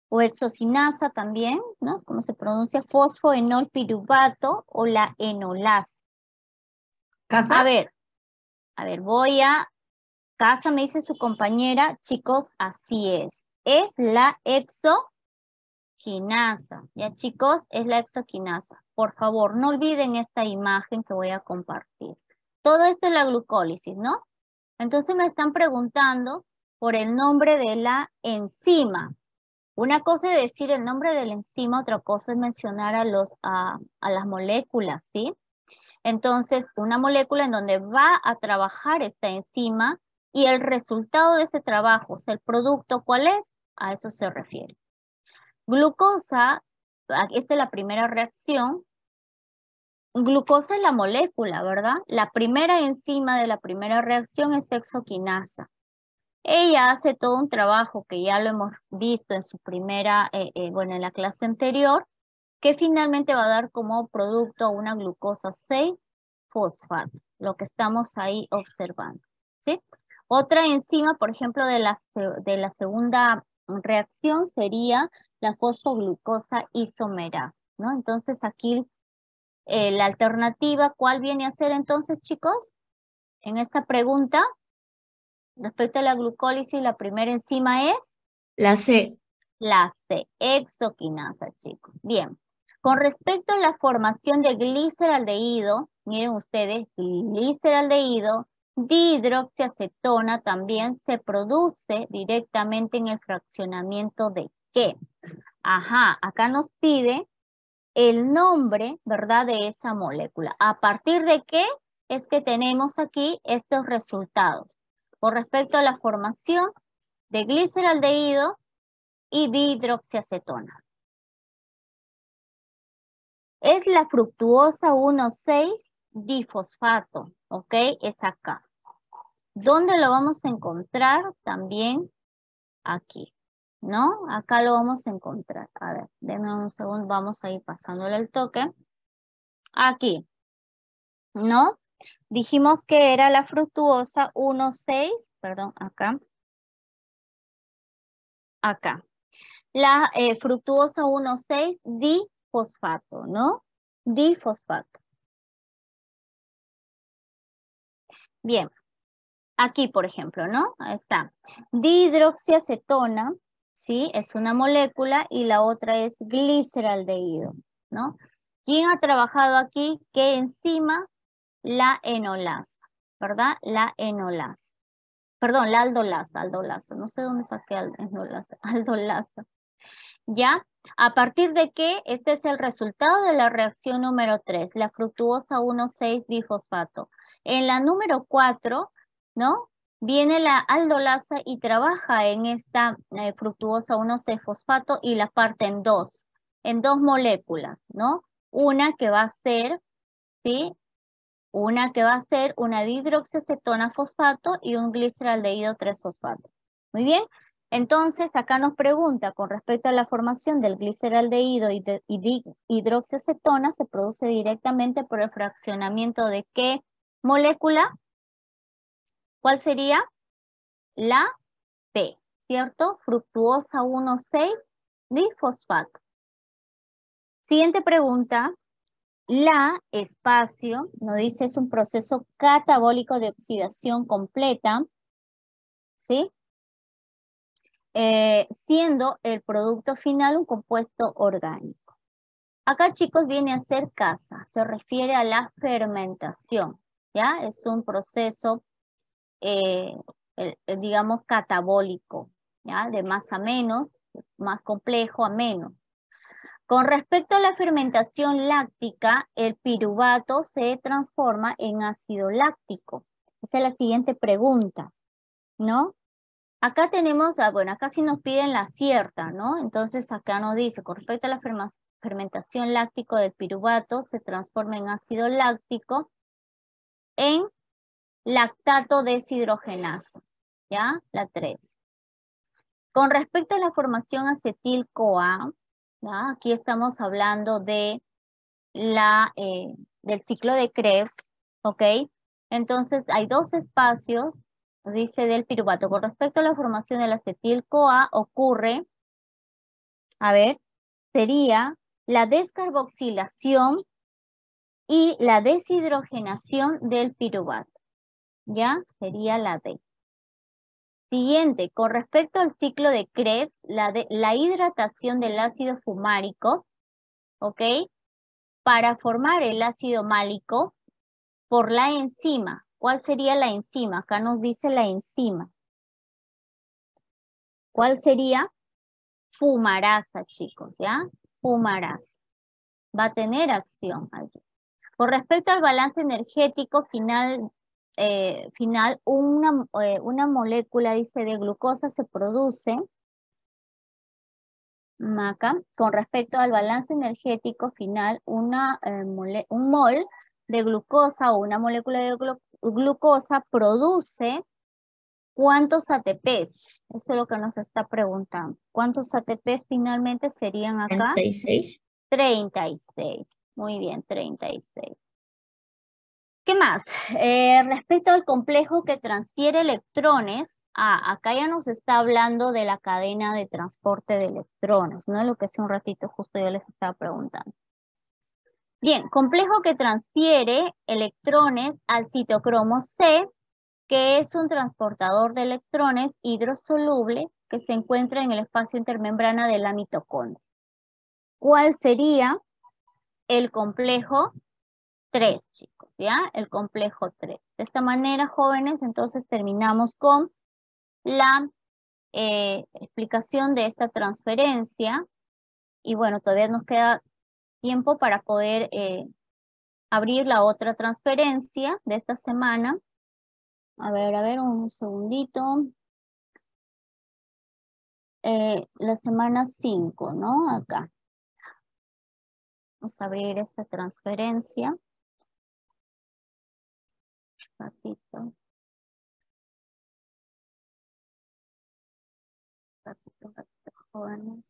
o hexocinasa también, ¿no? Como se pronuncia, fosfoenolpiruvato o la enolasa. ¿Casa? A ver, voy a... Casa me dice su compañera, chicos, así es. Es la hexoquinasa, ¿ya chicos? Es la hexoquinasa. Por favor, no olviden esta imagen que voy a compartir. Todo esto es la glucólisis, ¿no? Entonces me están preguntando por el nombre de la enzima. Una cosa es decir el nombre de la enzima, otra cosa es mencionar a las moléculas, ¿sí? Entonces, una molécula en donde va a trabajar esta enzima y el resultado de ese trabajo, o sea, el producto, ¿cuál es? A eso se refiere. Glucosa, esta es la primera reacción. Glucosa es la molécula, ¿verdad? La primera enzima de la primera reacción es hexoquinasa. Ella hace todo un trabajo que ya lo hemos visto en su primera, en la clase anterior, que finalmente va a dar como producto una glucosa 6-fosfato, lo que estamos ahí observando, ¿sí? Otra enzima, por ejemplo, de la segunda reacción sería la fosfoglucosa isomerasa, ¿no? Entonces aquí la alternativa, ¿cuál viene a ser entonces, chicos? En esta pregunta, respecto a la glucólisis, la primera enzima es La C. la C, hexoquinasa, chicos. Bien. Con respecto a la formación de gliceraldehído, miren ustedes, gliceraldehído, dihidroxiacetona también se produce directamente en el fraccionamiento de ¿qué? Ajá, acá nos pide el nombre, ¿verdad?, de esa molécula. ¿A partir de qué es que tenemos aquí estos resultados? Con respecto a la formación de gliceraldehído y dihidroxiacetona. Es la fructuosa 1,6-difosfato, ¿ok? Es acá. ¿Dónde lo vamos a encontrar? También aquí, ¿no? Acá lo vamos a encontrar. A ver, denme un segundo, vamos a ir pasándole el toque. Aquí, ¿no? Dijimos que era la fructuosa 1,6, perdón, acá. Acá. La fructuosa 1,6-difosfato, ¿no? Difosfato. Bien. Aquí, por ejemplo, ¿no? Ahí está. Dihidroxiacetona, ¿sí? Es una molécula y la otra es gliceraldehído, ¿no? ¿Quién ha trabajado aquí? ¿Qué enzima? La enolasa, ¿verdad? La enolasa. Perdón, la aldolasa. No sé dónde saqué aldolasa. ¿Ya? ¿A partir de qué? Este es el resultado de la reacción número 3, la fructuosa 1,6-difosfato. En la número 4, ¿no? Viene la aldolasa y trabaja en esta fructuosa 1,6-fosfato y la parte en dos moléculas, ¿no? Una que va a ser, ¿sí? Una que va a ser una dihidroxiacetona fosfato y un gliceraldehído 3-fosfato. Muy bien. Entonces, acá nos pregunta, con respecto a la formación del gliceraldehído y dihidroxiacetona, se produce directamente por el fraccionamiento de ¿qué molécula? ¿Cuál sería? La P, ¿cierto? Fructuosa 1,6-difosfato. Siguiente pregunta. La espacio, nos dice, es un proceso catabólico de oxidación completa, ¿sí? Siendo el producto final un compuesto orgánico. Acá, chicos, viene a ser casa, se refiere a la fermentación, ¿ya? Es un proceso, digamos, catabólico, ¿ya? De más a menos, más complejo a menos. Con respecto a la fermentación láctica, el piruvato se transforma en ácido láctico. Esa es la siguiente pregunta, ¿no? Acá tenemos, bueno, acá sí nos piden la cierta, ¿no? Entonces acá nos dice, con respecto a la fermentación láctico del piruvato, se transforma en ácido láctico en lactato deshidrogenasa, ¿ya? La 3. Con respecto a la formación acetil-CoA, ¿ya? Aquí estamos hablando de del ciclo de Krebs, ¿ok? Entonces hay dos espacios dice del piruvato. Con respecto a la formación del acetil-CoA ocurre, a ver, sería la descarboxilación y la deshidrogenación del piruvato. ¿Ya? Sería la D. Siguiente, con respecto al ciclo de Krebs, la hidratación del ácido fumárico, ¿ok? Para formar el ácido málico por la enzima. ¿Cuál sería la enzima? Acá nos dice la enzima. ¿Cuál sería? Fumarasa, chicos, ¿ya? Fumarasa. Va a tener acción allí. Con respecto al balance energético final, una molécula, dice, de glucosa se produce, acá, con respecto al balance energético final, un mol de glucosa o una molécula de glucosa produce ¿cuántos ATPs? Eso es lo que nos está preguntando. ¿Cuántos ATPs finalmente serían acá? 36. 36. Muy bien, 36. ¿Qué más? Respecto al complejo que transfiere electrones, acá ya nos está hablando de la cadena de transporte de electrones, ¿no? Lo que hace un ratito justo yo les estaba preguntando. Bien, complejo que transfiere electrones al citocromo C, que es un transportador de electrones hidrosoluble que se encuentra en el espacio intermembrana de la mitocondria. ¿Cuál sería el complejo 3, chicos? ¿Ya? El complejo 3. De esta manera, jóvenes, entonces terminamos con la explicación de esta transferencia. Y bueno, todavía nos queda tiempo para poder abrir la otra transferencia de esta semana. A ver, un segundito. La semana 5, ¿no? Acá. Vamos a abrir esta transferencia. Ratito, jóvenes.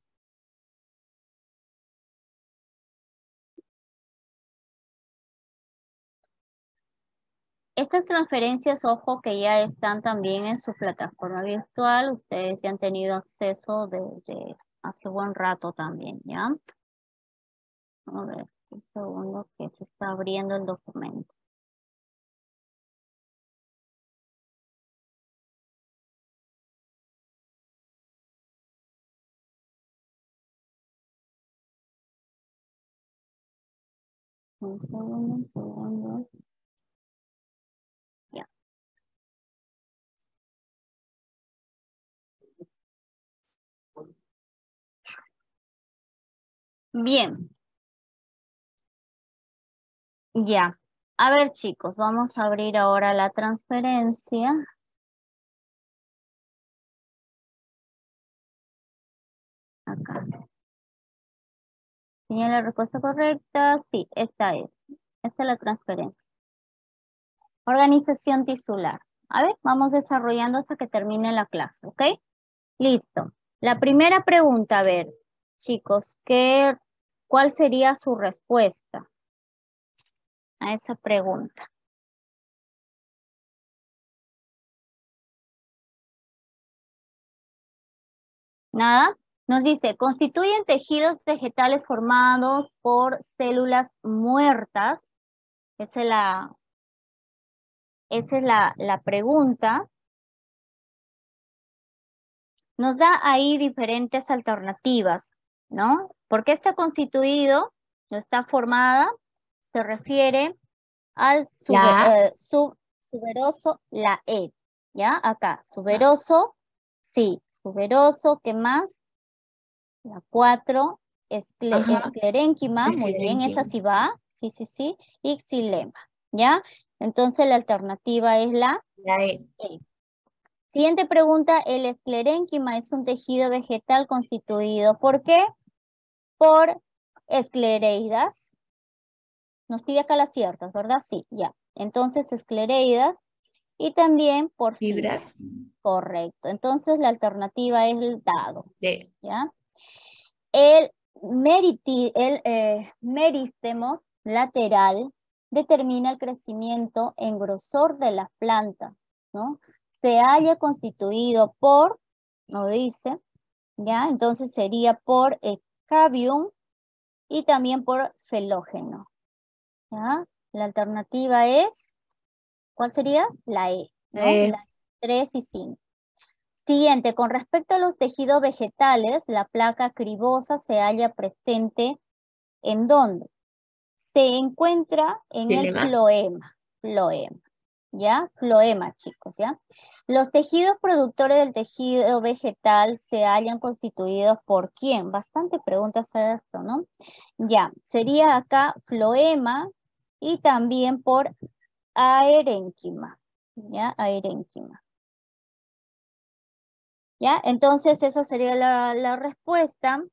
Estas transferencias, ojo, que ya están también en su plataforma virtual. Ustedes ya han tenido acceso desde hace buen rato también, ¿ya? A ver, un segundo que se está abriendo el documento. Un segundo. Ya. Bien. Ya. A ver, chicos, vamos a abrir ahora la transferencia. Acá. ¿Tiene la respuesta correcta? Sí, esta es. Esta es la transferencia. Organización tisular. A ver, vamos desarrollando hasta que termine la clase, ¿ok? Listo. La primera pregunta, a ver, chicos, ¿cuál sería su respuesta a esa pregunta? ¿Nada? Nos dice, constituyen tejidos vegetales formados por células muertas. Esa es la pregunta. Nos da ahí diferentes alternativas, ¿no? ¿Por qué está constituido? No está formada. Se refiere al suberoso, la E. ¿Ya? Acá, suberoso, sí, suberoso, ¿qué más? La 4, esclerénquima, muy bien, esa sí va, sí, y xilema, ¿ya? Entonces la alternativa es la E. E. Siguiente pregunta, el esclerénquima es un tejido vegetal constituido, ¿por qué? Por esclereidas. Nos pide acá las ciertas, ¿verdad? Sí, ya. Entonces esclereidas y también por Fibras. Correcto. Entonces la alternativa es el dado. D. ¿Ya? El meristemo lateral determina el crecimiento en grosor de la planta, ¿no? se haya constituido por, no dice, ¿ya? Entonces sería por cavium y también por felógeno, ¿ya? La alternativa es, ¿cuál sería? La E, ¿no? La 3 y 5. Siguiente, con respecto a los tejidos vegetales, la placa cribosa se halla presente ¿en dónde? Se encuentra en el floema, ¿ya? Floema, chicos, ¿ya? Los tejidos productores del tejido vegetal se hallan constituidos por ¿quién? Bastante preguntas a esto, ¿no? Ya, sería acá floema y también por aerénquima, ¿ya? Aerénquima. ¿Ya? Entonces, esa sería la respuesta.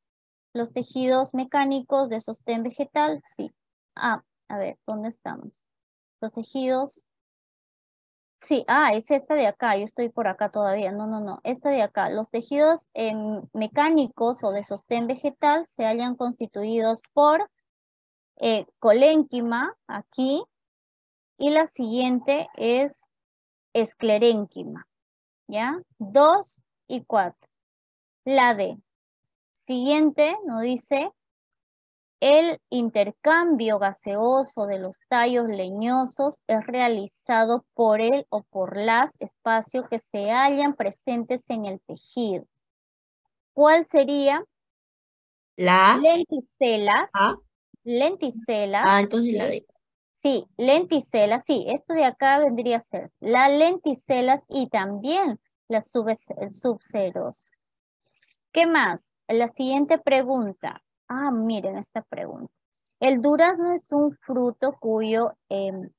Los tejidos mecánicos de sostén vegetal, sí. Ah, a ver, ¿dónde estamos? Los tejidos, sí, es esta de acá, yo estoy por acá todavía, no, esta de acá. Los tejidos mecánicos o de sostén vegetal se hallan constituidos por colénquima, aquí, y la siguiente es esclerénquima, ¿ya? 2 y 4. La D. Siguiente nos dice el intercambio gaseoso de los tallos leñosos es realizado por el o por las espacios que se hallan presentes en el tejido. ¿Cuál sería? La lenticelas. A. Lenticelas. Entonces la D. Sí, lenticelas, sí, esto de acá vendría a ser las lenticelas y también las subceros. ¿Qué más? La siguiente pregunta. Miren esta pregunta. El durazno es un fruto cuyo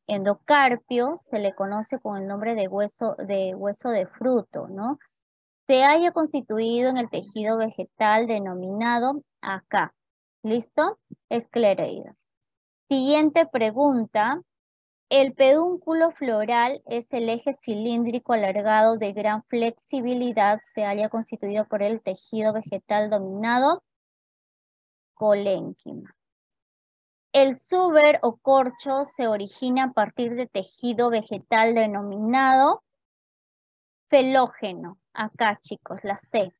endocarpio se le conoce con el nombre de hueso de fruto, ¿no? Se haya constituido en el tejido vegetal denominado acá. ¿Listo? Esclereidas. Siguiente pregunta. El pedúnculo floral es el eje cilíndrico alargado de gran flexibilidad, se halla constituido por el tejido vegetal dominado colénquima. El suber o corcho se origina a partir de tejido vegetal denominado felógeno. Acá, chicos, la C.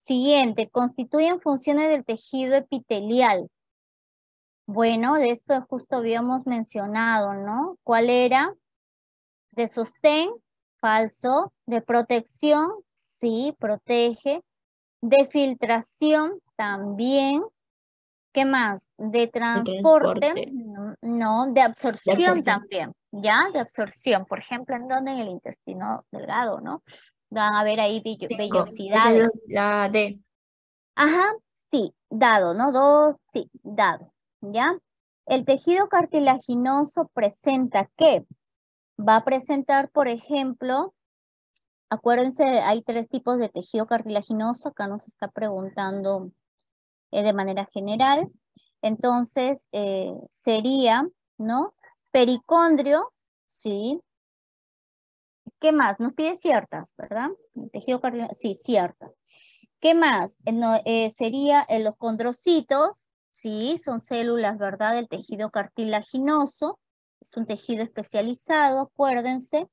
Siguiente, constituyen funciones del tejido epitelial. Bueno, de esto justo habíamos mencionado, ¿no? ¿Cuál era? De sostén, falso. De protección, sí, protege. De filtración, también. ¿Qué más? De transporte, no. De absorción también, ¿ya? De absorción, por ejemplo, ¿en dónde? En el intestino delgado, ¿no? Van a ver ahí vellosidades. La D. Ajá, sí, dado, ¿no? 2, sí, dado, ¿ya? El tejido cartilaginoso presenta ¿qué? Va a presentar, por ejemplo, acuérdense, hay 3 tipos de tejido cartilaginoso, acá nos está preguntando de manera general. Entonces, sería, ¿no? Pericondrio, ¿sí? ¿Qué más? Nos pide ciertas, ¿verdad? El tejido cartilaginoso, sí, ciertas. ¿Qué más? Sería los condrocitos, ¿sí? Son células, ¿verdad? Del tejido cartilaginoso. Es un tejido especializado, acuérdense.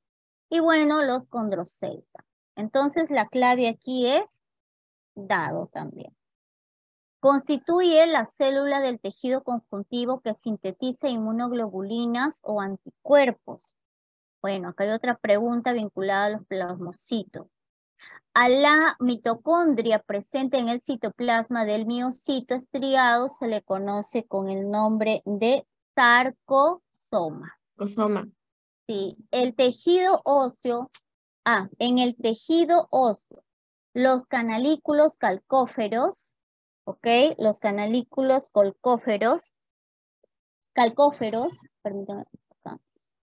Y bueno, los condroceuta. Entonces, la clave aquí es dado también. Constituye la célula del tejido conjuntivo que sintetiza inmunoglobulinas o anticuerpos. Bueno, acá hay otra pregunta vinculada a los plasmocitos. A la mitocondria presente en el citoplasma del miocito estriado se le conoce con el nombre de sarcosoma. Sí, el tejido óseo, en el tejido óseo, los canalículos calcóferos, ¿ok? Los canalículos permítanme,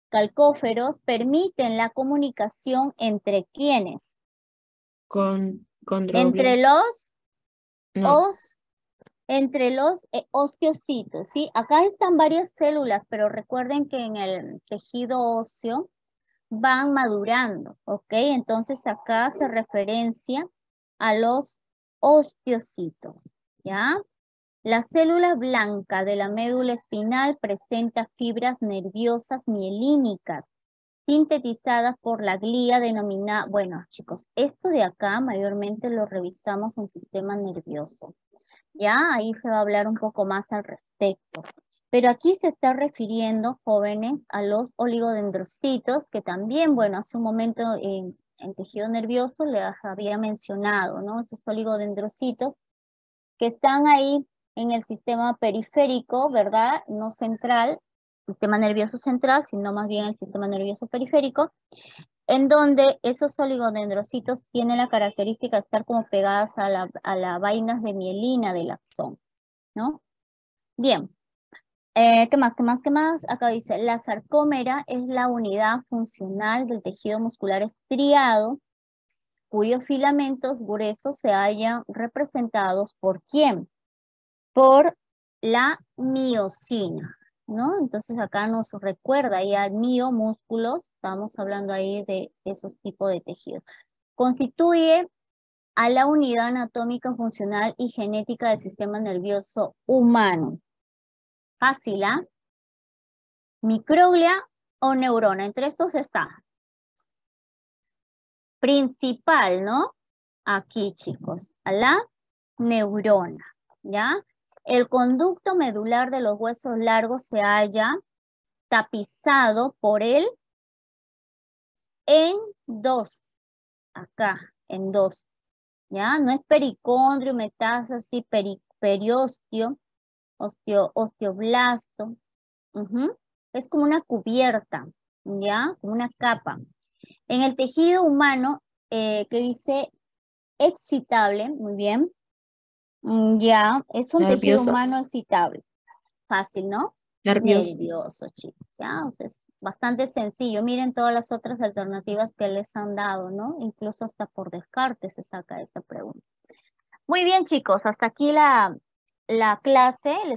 calcóferos permiten la comunicación entre ¿quiénes? Entre los osteocitos, ¿sí? Acá están varias células, pero recuerden que en el tejido óseo van madurando, ¿ok? Entonces acá se referencia a los osteocitos, ¿ya? La célula blanca de la médula espinal presenta fibras nerviosas mielínicas sintetizadas por la glía denominada, bueno chicos, esto de acá mayormente lo revisamos en sistema nervioso, ya ahí se va a hablar un poco más al respecto, pero aquí se está refiriendo, jóvenes, a los oligodendrocitos, que también, bueno, hace un momento en tejido nervioso les había mencionado, ¿no? Esos oligodendrocitos que están ahí en el sistema periférico, ¿verdad? No central, sistema nervioso central, sino más bien el sistema nervioso periférico, en donde esos oligodendrocitos tienen la característica de estar como pegadas a la vainas de mielina del axón, ¿no? Bien, ¿qué más, qué más, qué más? Acá dice, la sarcómera es la unidad funcional del tejido muscular estriado, cuyos filamentos gruesos se hallan representados ¿por quién? Por la miosina, ¿no? Entonces acá nos recuerda ya miomúsculos, estamos hablando ahí de esos tipos de tejidos. Constituye a la unidad anatómica, funcional y genética del sistema nervioso humano. Fácil, ¿ah? Microglia o neurona, entre estos está. Principal, ¿no? Aquí, chicos, a la neurona, ¿ya? El conducto medular de los huesos largos se halla tapizado por él en dos, acá, en dos, ¿ya? No es pericondrio, metástasis, periostio, osteoblasto, es como una cubierta, ¿ya? Como una capa. En el tejido humano, que dice excitable, muy bien, ya, es un tejido Nervioso. humano excitable. Fácil, ¿no? Nervioso. Nervioso, chicos, ¿ya? O sea, es bastante sencillo. Miren todas las otras alternativas que les han dado, ¿no? Incluso hasta por descarte se saca esta pregunta. Muy bien, chicos, hasta aquí la clase. Les